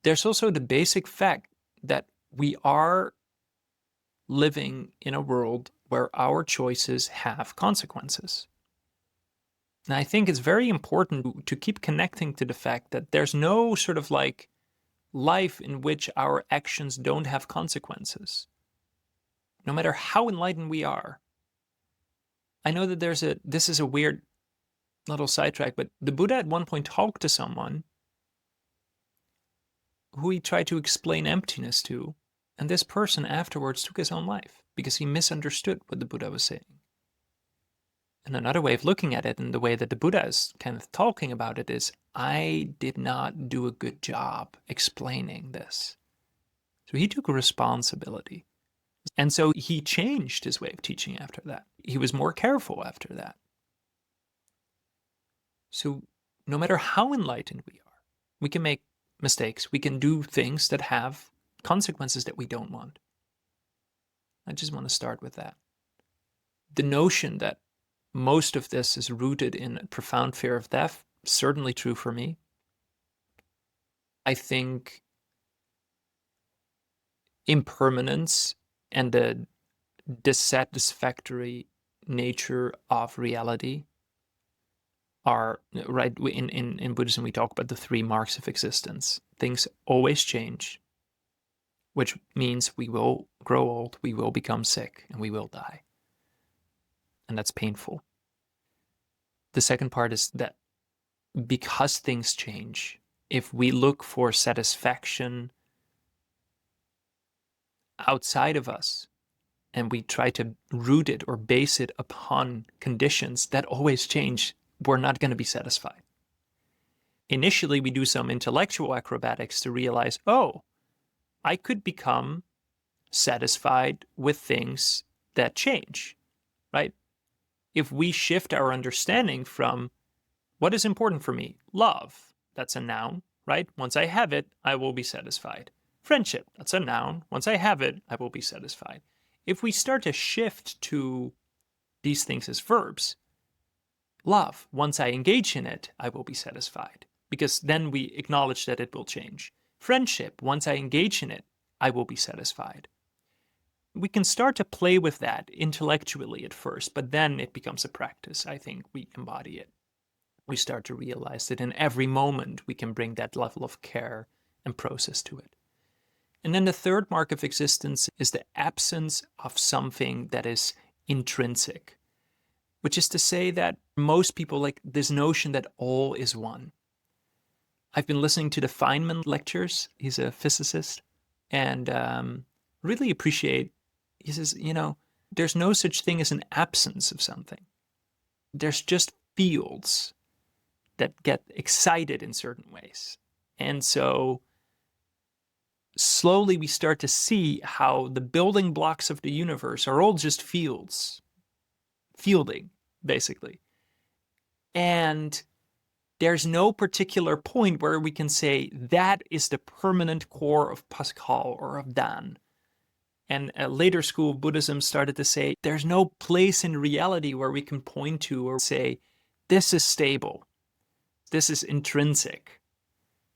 [SPEAKER 2] There's also the basic fact that we are living in a world where our choices have consequences. And I think it's very important to keep connecting to the fact that there's no sort of like life in which our actions don't have consequences. No matter how enlightened we are. I know that this is a weird little sidetrack, but the Buddha at one point talked to someone who he tried to explain emptiness to, and this person afterwards took his own life because he misunderstood what the Buddha was saying. And another way of looking at it, and the way that the Buddha is kind of talking about it, is I did not do a good job explaining this. So he took responsibility. And so he changed his way of teaching after that. He was more careful after that. So no matter how enlightened we are, we can make mistakes. We can do things that have consequences that we don't want. I just want to start with that. The notion that most of this is rooted in a profound fear of death, certainly true for me. I think impermanence and the dissatisfactory nature of reality are, right, in Buddhism we talk about the 3 marks of existence. Things always change, which means we will grow old, we will become sick, and we will die. And that's painful. The second part is that because things change, if we look for satisfaction outside of us, and we try to root it or base it upon conditions that always change, we're not going to be satisfied. Initially, we do some intellectual acrobatics to realize, oh, I could become satisfied with things that change, right? If we shift our understanding from what is important for me, love, that's a noun, right? Once I have it, I will be satisfied. Friendship, that's a noun. Once I have it, I will be satisfied. If we start to shift to these things as verbs, love, once I engage in it, I will be satisfied. Because then we acknowledge that it will change. Friendship, once I engage in it, I will be satisfied. We can start to play with that intellectually at first, but then it becomes a practice. I think we embody it. We start to realize that in every moment we can bring that level of care and process to it. And then the third mark of existence is the absence of something that is intrinsic, which is to say that most people like this notion that all is one. I've been listening to the Feynman lectures. He's a physicist, and really appreciate, he says, there's no such thing as an absence of something. There's just fields that get excited in certain ways. And so slowly we start to see how the building blocks of the universe are all just fields. Fielding, basically. And there's no particular point where we can say that is the permanent core of Pascal or of Daan. And a later school of Buddhism started to say there's no place in reality where we can point to or say this is stable, this is intrinsic.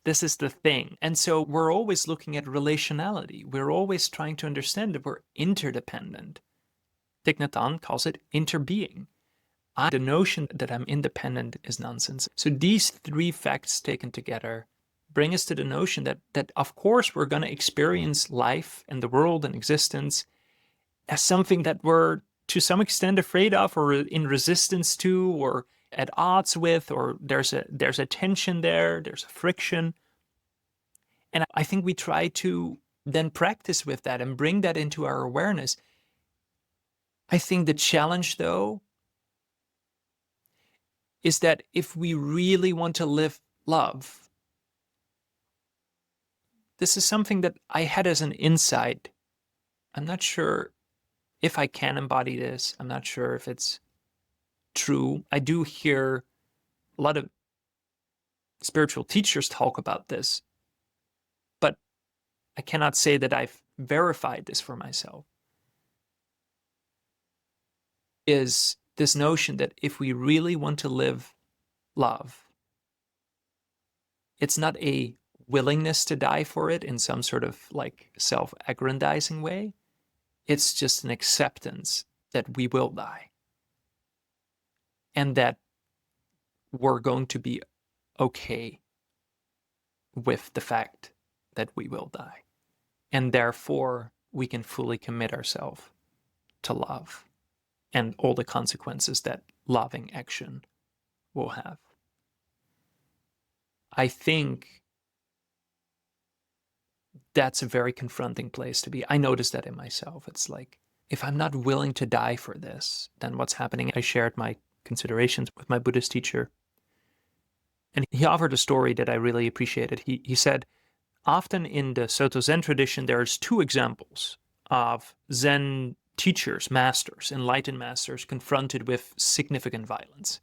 [SPEAKER 2] This is the thing. And so we're always looking at relationality. We're always trying to understand that we're interdependent. Thich Nhat Hanh calls it interbeing. The notion that I'm independent is nonsense. So these three facts taken together bring us to the notion that of course we're going to experience life and the world and existence as something that we're to some extent afraid of, or in resistance to, or at odds with, or there's a tension there, there's a friction. And I think we try to then practice with that and bring that into our awareness. I think the challenge, though, is that if we really want to live love, this is something that I had as an insight. I'm not sure if I can embody this. I'm not sure if it's true. I do hear a lot of spiritual teachers talk about this, but I cannot say that I've verified this for myself. Is this notion that if we really want to live love, it's not a willingness to die for it in some sort of like self-aggrandizing way. It's just an acceptance that we will die and that we're going to be okay with the fact that we will die. And therefore, we can fully commit ourselves to love and all the consequences that loving action will have. I think that's a very confronting place to be. I noticed that in myself. It's like, if I'm not willing to die for this, then what's happening? I shared my considerations with my Buddhist teacher, and he offered a story that I really appreciated. He said, often in the Soto Zen tradition, there's two examples of Zen teachers, masters, enlightened masters, confronted with significant violence.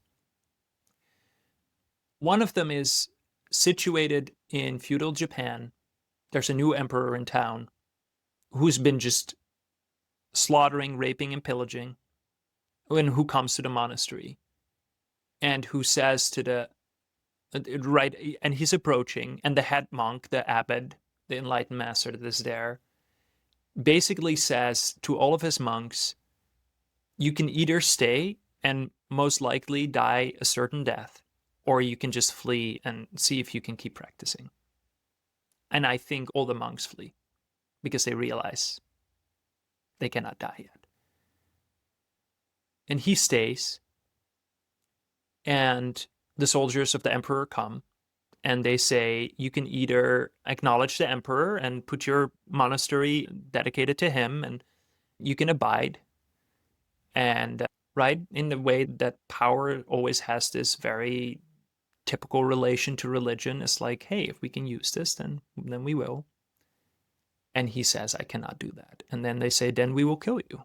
[SPEAKER 2] One of them is situated in feudal Japan. There's a new emperor in town who's been just slaughtering, raping, and pillaging, and who comes to the monastery and who says to the right, and he's approaching, and the head monk, the abbot, the enlightened master that is there, basically says to all of his monks, you can either stay and most likely die a certain death, or you can just flee and see if you can keep practicing. And I think all the monks flee because they realize they cannot die yet. And he stays, and the soldiers of the emperor come, and they say, you can either acknowledge the emperor and put your monastery dedicated to him, and you can abide. And right, in the way that power always has this very typical relation to religion, it's like, hey, if we can use this, then we will. And he says, I cannot do that. And then they say, then we will kill you.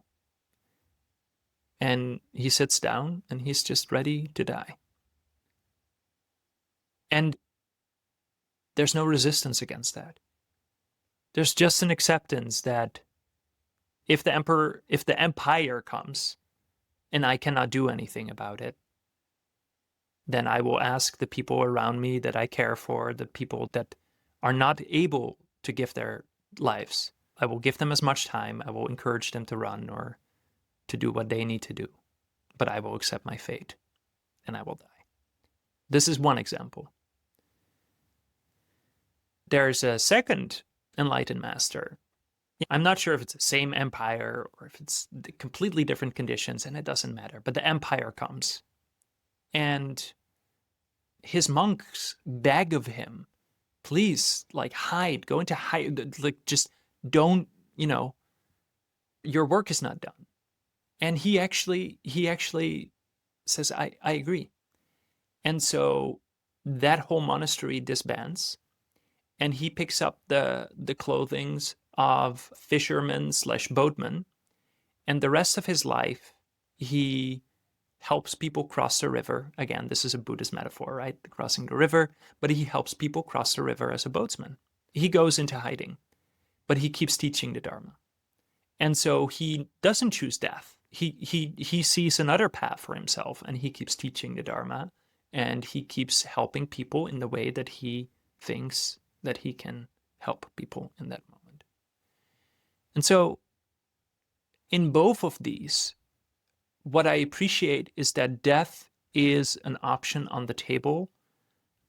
[SPEAKER 2] And he sits down, and he's just ready to die. And there's no resistance against that. There's just an acceptance that if the empire comes and I cannot do anything about it, then I will ask the people around me that I care for, the people that are not able to give their lives, I will give them as much time. I will encourage them to run or to do what they need to do. But I will accept my fate and I will die. This is one example. There's a second enlightened master. I'm not sure if it's the same empire or if it's completely different conditions, and it doesn't matter. But the empire comes, and his monks beg of him, please, like, hide, go into hide, like, just don't, your work is not done. And he actually says, I agree. And so that whole monastery disbands, and he picks up the clothings of fishermen/boatmen, and the rest of his life he helps people cross the river. Again, this is a Buddhist metaphor, right? Crossing the river, but he helps people cross the river as a boatsman. He goes into hiding, but he keeps teaching the Dharma. And so he doesn't choose death. He sees another path for himself, and he keeps teaching the Dharma, and he keeps helping people in the way that he thinks that he can help people in that moment. And so in both of these, what I appreciate is that death is an option on the table,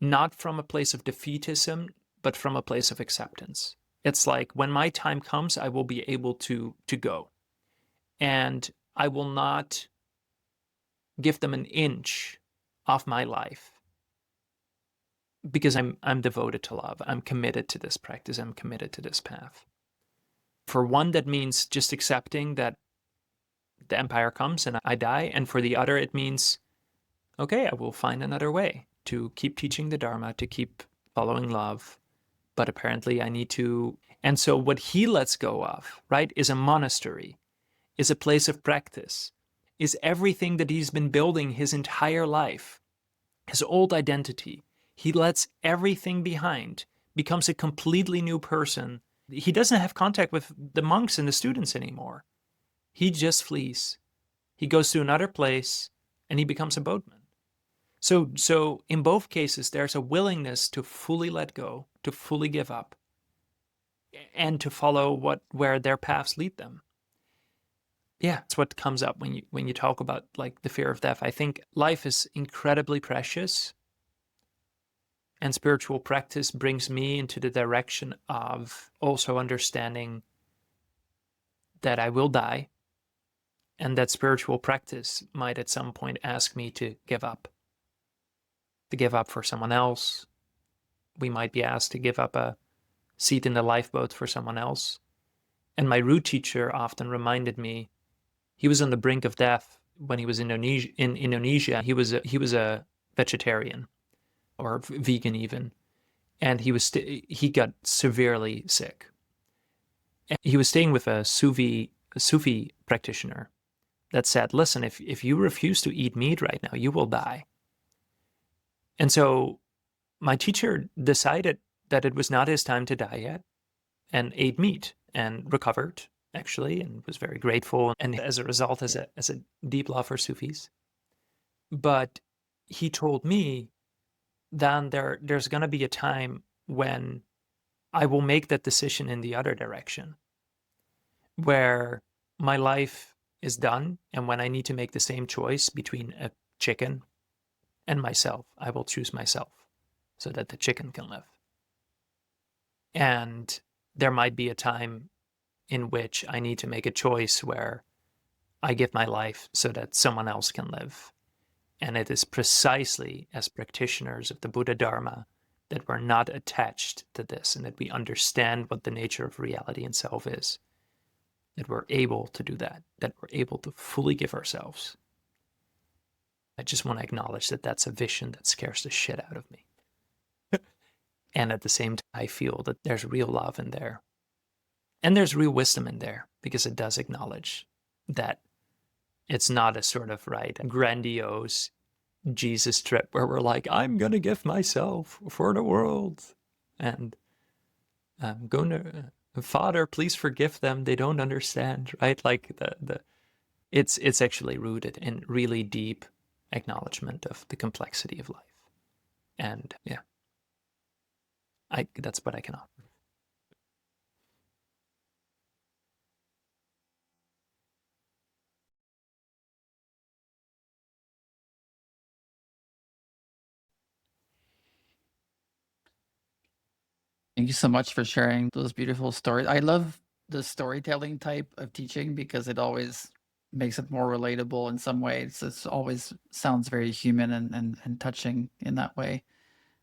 [SPEAKER 2] not from a place of defeatism, but from a place of acceptance. It's like, when my time comes, I will be able to go. And I will not give them an inch of my life, because I'm devoted to love. I'm committed to this practice. I'm committed to this path. For one, that means just accepting that the empire comes and I die. And for the other, it means, okay, I will find another way to keep teaching the Dharma, to keep following love. But apparently I need to. And so what he lets go of, right, is a monastery, is a place of practice, is everything that he's been building his entire life, his old identity. He lets everything behind, becomes a completely new person. He doesn't have contact with the monks and the students anymore. He just flees. He goes to another place and he becomes a boatman. So in both cases, there's a willingness to fully let go, to fully give up, and to follow where their paths lead them. Yeah, it's what comes up when you talk about like the fear of death. I think life is incredibly precious, and spiritual practice brings me into the direction of also understanding that I will die, and that spiritual practice might at some point ask me to give up for someone else. We might be asked to give up a seat in the lifeboat for someone else. And my root teacher often reminded me, he was on the brink of death when he was in Indonesia. He was a vegetarian, or vegan even, and he got severely sick. And he was staying with a Sufi practitioner that said, listen, if you refuse to eat meat right now, you will die. And so my teacher decided that it was not his time to die yet, and ate meat and recovered, actually, and was very grateful, and as a result, as a deep love for Sufis. But he told me, then there's going to be a time when I will make that decision in the other direction, where my life is done, and when I need to make the same choice between a chicken and myself, I will choose myself so that the chicken can live. And there might be a time in which I need to make a choice where I give my life so that someone else can live. And it is precisely as practitioners of the Buddha Dharma that we're not attached to this, and that we understand what the nature of reality and self is, that we're able to do that we're able to fully give ourselves. I just want to acknowledge that that's a vision that scares the shit out of me. And at the same time, I feel that there's real love in there. And there's real wisdom in there, because it does acknowledge that it's not a sort of, right, grandiose Jesus trip where we're like, I'm going to give myself for the world. And I'm going to, Father, please forgive them. They don't understand, right? Like it's actually rooted in really deep acknowledgement of the complexity of life. And yeah, that's what I can offer.
[SPEAKER 1] Thank you so much for sharing those beautiful stories. I love the storytelling type of teaching because it always makes it more relatable in some ways. It's always sounds very human and touching in that way.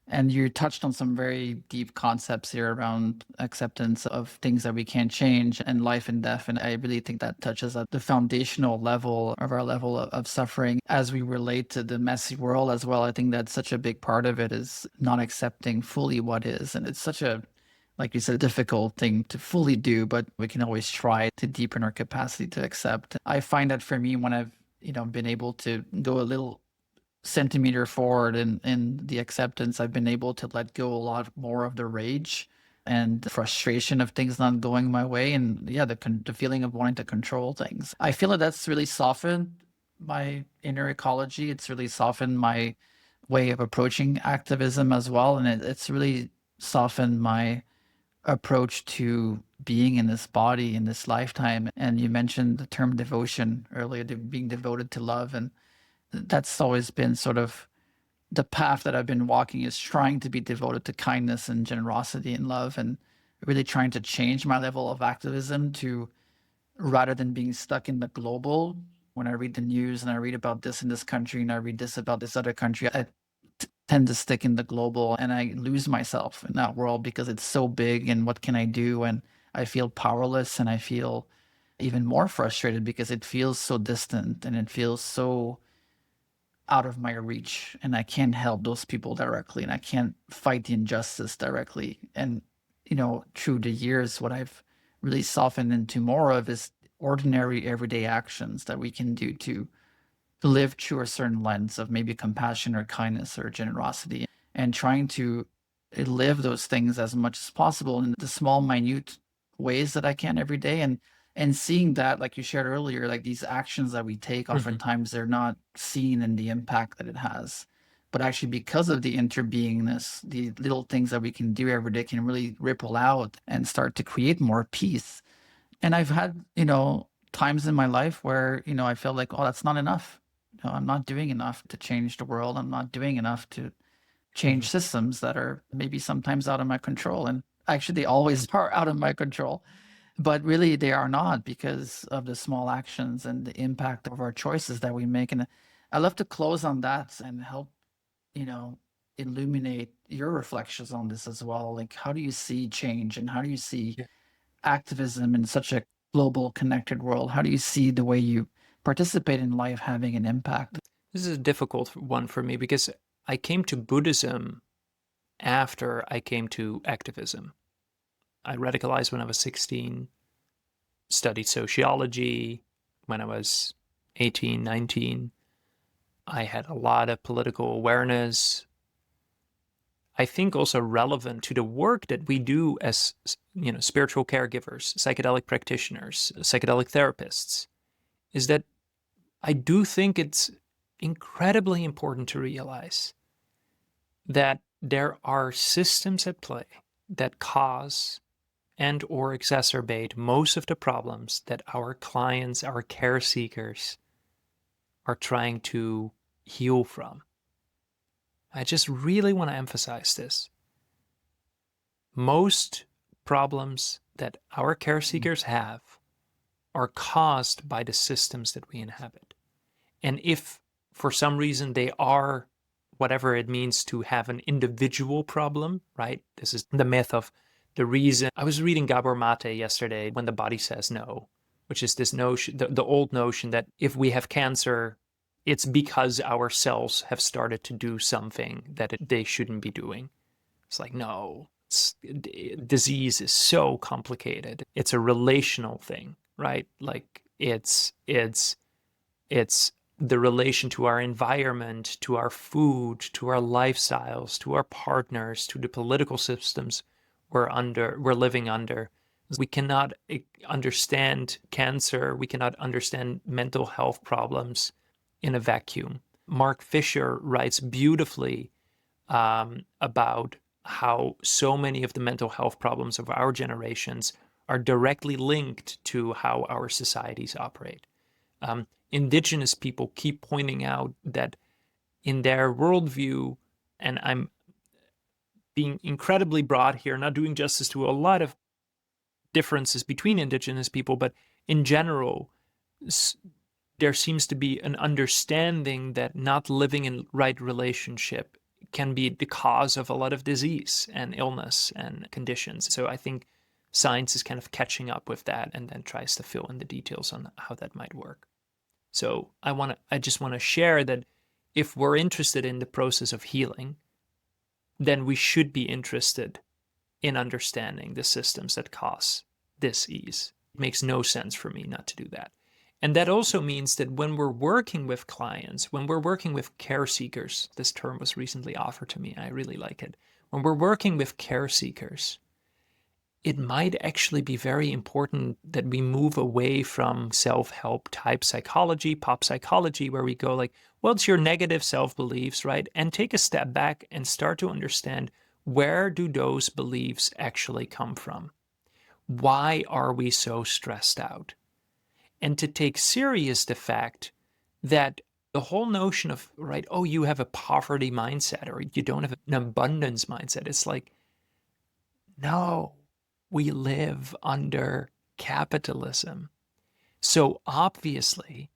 [SPEAKER 1] And you touched on some very deep concepts here around acceptance of things that we can't change and life and death. And I really think that touches at the foundational level of our level of suffering as we relate to the messy world as well. I think that's such a big part of it, is not accepting fully what is. And it's such a, like you said, difficult thing to fully do, but we can always try to deepen our capacity to accept. I find that for me, when I've, been able to go a little centimeter forward in the acceptance, I've been able to let go a lot more of the rage and the frustration of things not going my way, and the feeling of wanting to control things. I feel that that's really softened my inner ecology. It's really softened my way of approaching activism as well, and it's really softened my approach to being in this body in this lifetime. And you mentioned the term devotion earlier, being devoted to love. And that's always been sort of the path that I've been walking, is trying to be devoted to kindness and generosity and love, and really trying to change my level of activism to, rather than being stuck in the global. When I read the news and I read about this in this country and I read this about this other country, I tend to stick in the global and I lose myself in that world because it's so big and what can I do? And I feel powerless and I feel even more frustrated because it feels so distant and it feels so out of my reach, and I can't help those people directly and I can't fight the injustice directly. And, through the years, what I've really softened into more of is ordinary everyday actions that we can do to live through a certain lens of maybe compassion or kindness or generosity, and trying to live those things as much as possible in the small, minute ways that I can every day. And seeing that, like you shared earlier, like these actions that we take, oftentimes they're not seen in the impact that it has. But actually, because of the interbeingness, the little things that we can do every day can really ripple out and start to create more peace. And I've had, times in my life where, I felt like, oh, that's not enough. I'm not doing enough to change the world. I'm not doing enough to change systems that are maybe sometimes out of my control. And actually, they always are out of my control. But really, they are not, because of the small actions and the impact of our choices that we make. And I love to close on that and help, you know, illuminate your reflections on this as well. Like, how do you see change and how do you see
[SPEAKER 2] Yeah.
[SPEAKER 1] activism in such a global connected world? How do you see the way you participate in life having an impact?
[SPEAKER 2] This is a difficult one for me because I came to Buddhism after I came to activism. I radicalized when I was 16, studied sociology when I was 18, 19. I had a lot of political awareness. I think also relevant to the work that we do as, spiritual caregivers, psychedelic practitioners, psychedelic therapists, is that I do think it's incredibly important to realize that there are systems at play that cause and or exacerbate most of the problems that our clients, our care seekers are trying to heal from. I just really want to emphasize this. Most problems that our care seekers have are caused by the systems that we inhabit. And if for some reason they are whatever it means to have an individual problem, right? This is the myth of the reason. I was reading Gabor Mate yesterday, When the Body Says No, which is this notion, the old notion that if we have cancer, it's because our cells have started to do something that they shouldn't be doing. It's like, no, disease is so complicated. It's a relational thing, right? Like it's the relation to our environment, to our food, to our lifestyles, to our partners, to the political systems we're living under. We cannot understand cancer, we cannot understand mental health problems in a vacuum. Mark Fisher writes beautifully about how so many of the mental health problems of our generations are directly linked to how our societies operate. Indigenous people keep pointing out that in their worldview, and I'm being incredibly broad here, not doing justice to a lot of differences between indigenous people, but in general, there seems to be an understanding that not living in right relationship can be the cause of a lot of disease and illness and conditions. So I think science is kind of catching up with that and then tries to fill in the details on how that might work. So I just want to share that if we're interested in the process of healing, then we should be interested in understanding the systems that cause dis-ease. It makes no sense for me not to do that. And that also means that when we're working with clients, when we're working with care seekers, this term was recently offered to me, I really like it. When we're working with care seekers, it might actually be very important that we move away from self-help type psychology, pop psychology, where we go like, well, it's your negative self-beliefs, right? And take a step back and start to understand Where do those beliefs actually come from? Why are we so stressed out? And to take serious the fact that the whole notion of, right, oh, you have a poverty mindset or you don't have an abundance mindset. It's like, no, we live under capitalism. So obviously,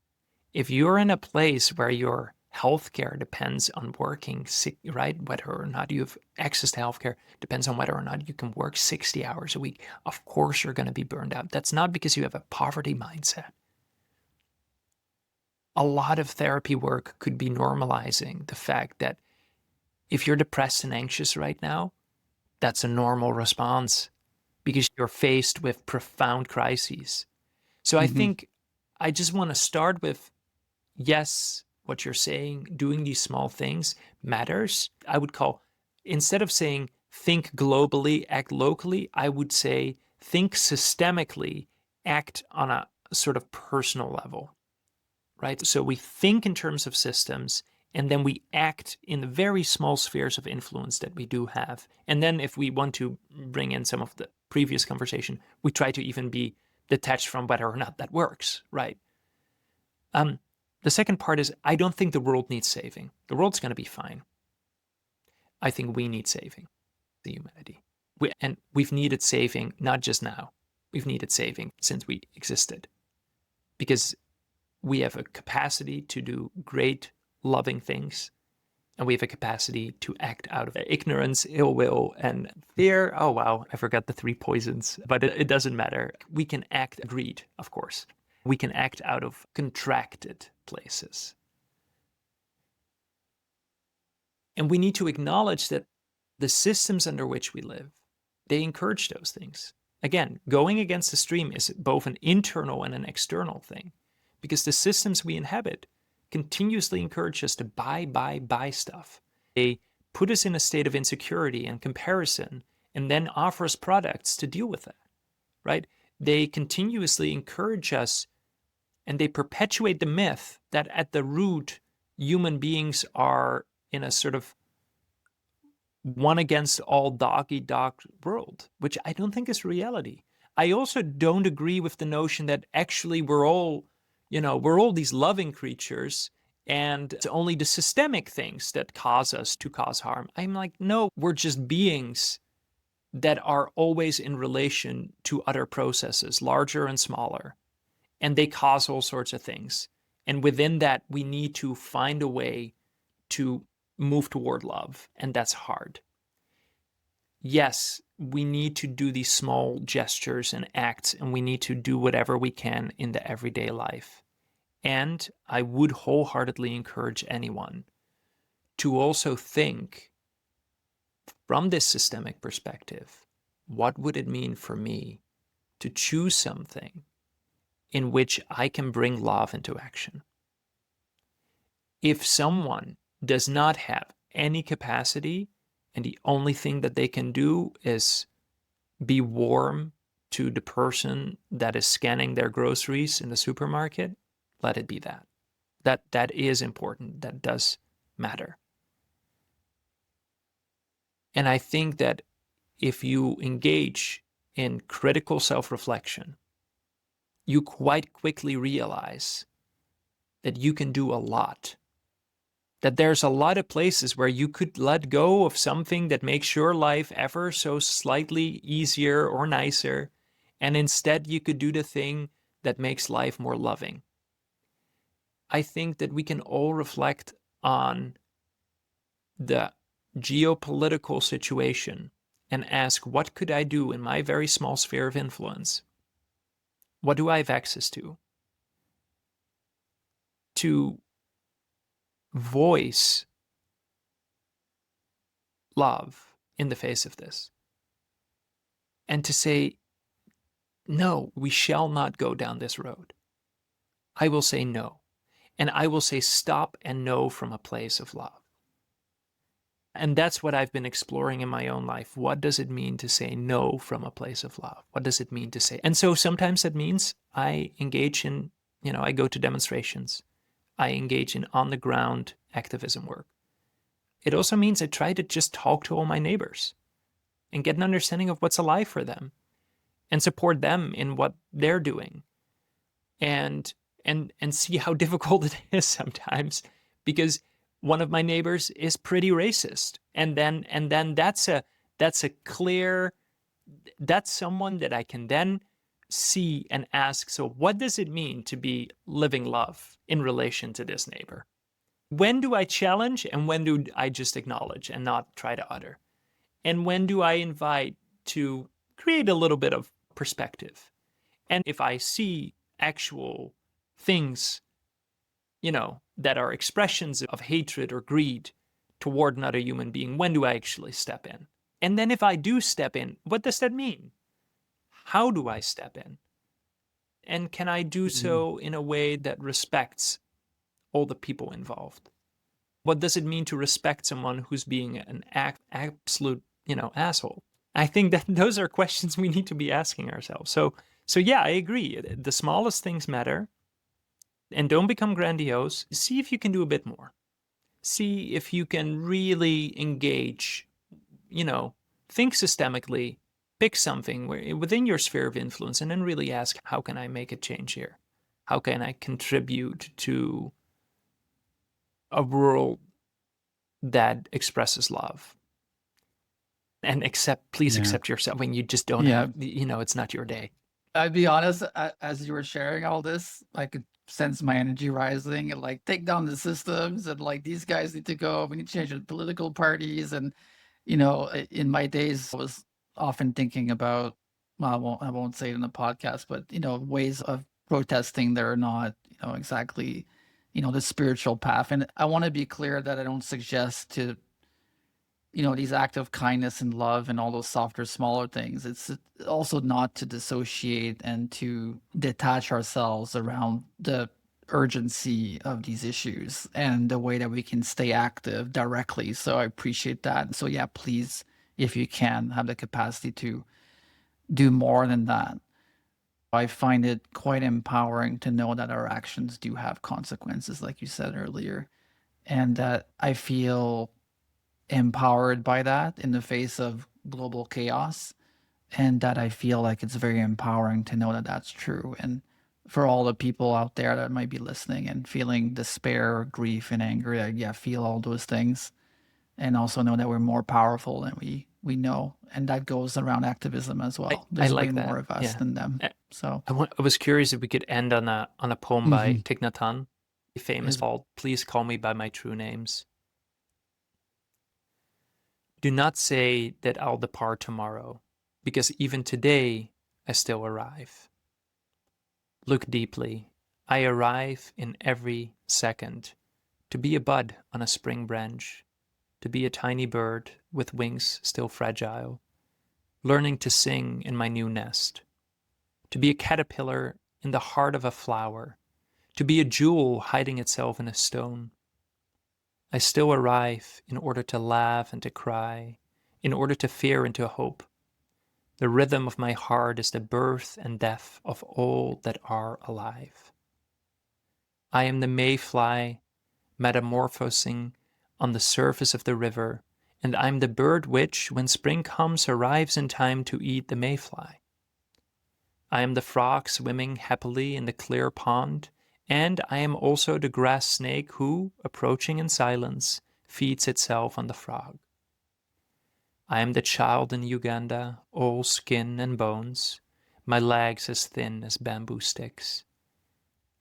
[SPEAKER 2] if you're in a place where your healthcare depends on working, right, whether or not you have access to healthcare depends on whether or not you can work 60 hours a week, of course you're going to be burned out. That's not because you have a poverty mindset. A lot of therapy work could be normalizing the fact that if you're depressed and anxious right now, that's a normal response because you're faced with profound crises. So I think I just want to start with, yes, what you're saying, doing these small things matters. I would call, instead of saying think globally, act locally, I would say think systemically, act on a sort of personal level, right? So we think in terms of systems, and then we act in the very small spheres of influence that we do have. And then if we want to bring in some of the previous conversation, we try to even be detached from whether or not that works, right? The second part is, I don't think the world needs saving. The world's going to be fine. I think we need saving, the humanity. And we've needed saving, not just now. We've needed saving since we existed. Because we have a capacity to do great, loving things. And we have a capacity to act out of ignorance, ill will, and fear. Oh, wow, I forgot the 3 poisons. But it doesn't matter. We can act greed, of course. We can act out of contracted places. And we need to acknowledge that the systems under which we live, they encourage those things. Again, going against the stream is both an internal and an external thing, because the systems we inhabit continuously encourage us to buy stuff. They put us in a state of insecurity and comparison, and then offer us products to deal with that, right? They continuously encourage us, and they perpetuate the myth that at the root, human beings are in a sort of one against all dog-eat-dog world, which I don't think is reality. I also don't agree with the notion that actually we're all these loving creatures, and it's only the systemic things that cause us to cause harm. I'm like, no, we're just beings that are always in relation to other processes, larger and smaller, and they cause all sorts of things. And within that, we need to find a way to move toward love, and that's hard. Yes, we need to do these small gestures and acts, and we need to do whatever we can in the everyday life. And I would wholeheartedly encourage anyone to also think from this systemic perspective, what would it mean for me to choose something in which I can bring love into action? If someone does not have any capacity and the only thing that they can do is be warm to the person that is scanning their groceries in the supermarket, let it be that. That is important. That does matter. And I think that if you engage in critical self-reflection, you quite quickly realize that you can do a lot. That there's a lot of places where you could let go of something that makes your life ever so slightly easier or nicer, and instead you could do the thing that makes life more loving. I think that we can all reflect on the geopolitical situation and ask, what could I do in my very small sphere of influence? What do I have access to voice love in the face of this? And to say, no, we shall not go down this road. I will say no. And I will say stop and no from a place of love. And that's what I've been exploring in my own life. What does it mean to say no from a place of love? What does it mean to say? And so sometimes that means I engage in, I go to demonstrations. I engage in on-the-ground activism work. It also means I try to just talk to all my neighbors. and get an understanding of what's alive for them and support them in what they're doing. And see how difficult it is sometimes, because one of my neighbors is pretty racist. And then that's a clear, that's someone that I can then see and ask, so what does it mean to be living love in relation to this neighbor? When do I challenge and when do I just acknowledge and not try to utter? And when do I invite to create a little bit of perspective? And if I see actual things, that are expressions of hatred or greed toward another human being, when do I actually step in? And then if I do step in, what does that mean? How do I step in? And can I do so in a way that respects all the people involved? What does it mean to respect someone who's being an absolute, asshole? I think that those are questions we need to be asking ourselves. So yeah, I agree. The smallest things matter. And don't become grandiose. See if you can do a bit more. See if you can really engage, think systemically, pick something within your sphere of influence, and then really ask, how can I make a change here? How can I contribute to a world that expresses love? And please accept yourself when you just don't have, it's not your day.
[SPEAKER 1] I'd be honest, as you were sharing all this, I could sense my energy rising and like take down the systems and like these guys need to go. We need to change the political parties. And, in my days, I was often thinking about, well, I won't say it in the podcast, but, ways of protesting that are not, exactly, the spiritual path. And I want to be clear that I don't suggest to, these acts of kindness and love and all those softer, smaller things. It's also not to dissociate and to detach ourselves around the urgency of these issues and the way that we can stay active directly. So I appreciate that. So yeah, please, if you can, have the capacity to do more than that. I find it quite empowering to know that our actions do have consequences, like you said earlier, and that I feel empowered by that in the face of global chaos, and that I feel like it's very empowering to know that that's true. And for all the people out there that might be listening and feeling despair, grief, and anger, feel all those things, and also know that we're more powerful than we know, and that goes around activism as well. There's
[SPEAKER 2] like
[SPEAKER 1] way
[SPEAKER 2] that.
[SPEAKER 1] more of us than them. So
[SPEAKER 2] I was curious if we could end on a poem by Thich Nhat Hanh, famous called "Please Call Me by My True Names." Do not say that I'll depart tomorrow, because even today I still arrive. Look deeply. I arrive in every second, to be a bud on a spring branch, to be a tiny bird with wings still fragile, learning to sing in my new nest, to be a caterpillar in the heart of a flower, to be a jewel hiding itself in a stone. I still arrive in order to laugh and to cry, in order to fear and to hope. The rhythm of my heart is the birth and death of all that are alive. I am the mayfly metamorphosing on the surface of the river, and I am the bird which, when spring comes, arrives in time to eat the mayfly. I am the frog swimming happily in the clear pond, and I am also the grass snake who, approaching in silence, feeds itself on the frog. I am the child in Uganda, all skin and bones, my legs as thin as bamboo sticks.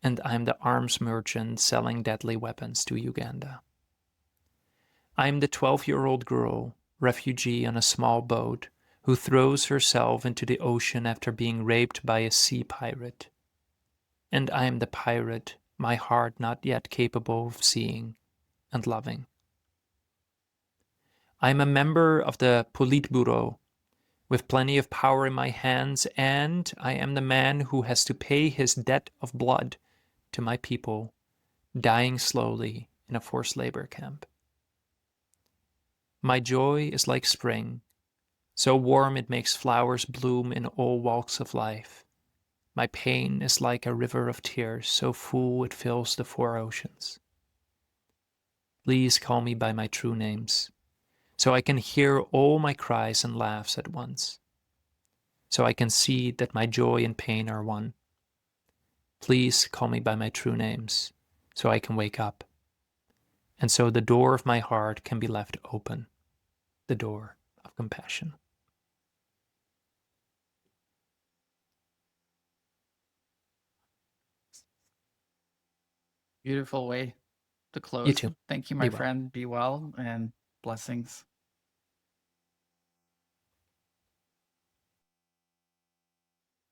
[SPEAKER 2] And I am the arms merchant selling deadly weapons to Uganda. I am the 12-year-old girl, refugee on a small boat, who throws herself into the ocean after being raped by a sea pirate. And I am the pirate, my heart not yet capable of seeing and loving. I am a member of the Politburo, with plenty of power in my hands, and I am the man who has to pay his debt of blood to my people, dying slowly in a forced labor camp. My joy is like spring, so warm it makes flowers bloom in all walks of life. My pain is like a river of tears, so full it fills the four oceans. Please call me by my true names. so I can hear all my cries and laughs at once, so I can see that my joy and pain are one. Please call me by my true names, so I can wake up, and so the door of my heart can be left open, the door of compassion.
[SPEAKER 1] Beautiful way to
[SPEAKER 2] You
[SPEAKER 1] close.
[SPEAKER 2] too.
[SPEAKER 1] Thank you,
[SPEAKER 2] Be
[SPEAKER 1] my
[SPEAKER 2] well.
[SPEAKER 1] friend. Be well and blessings.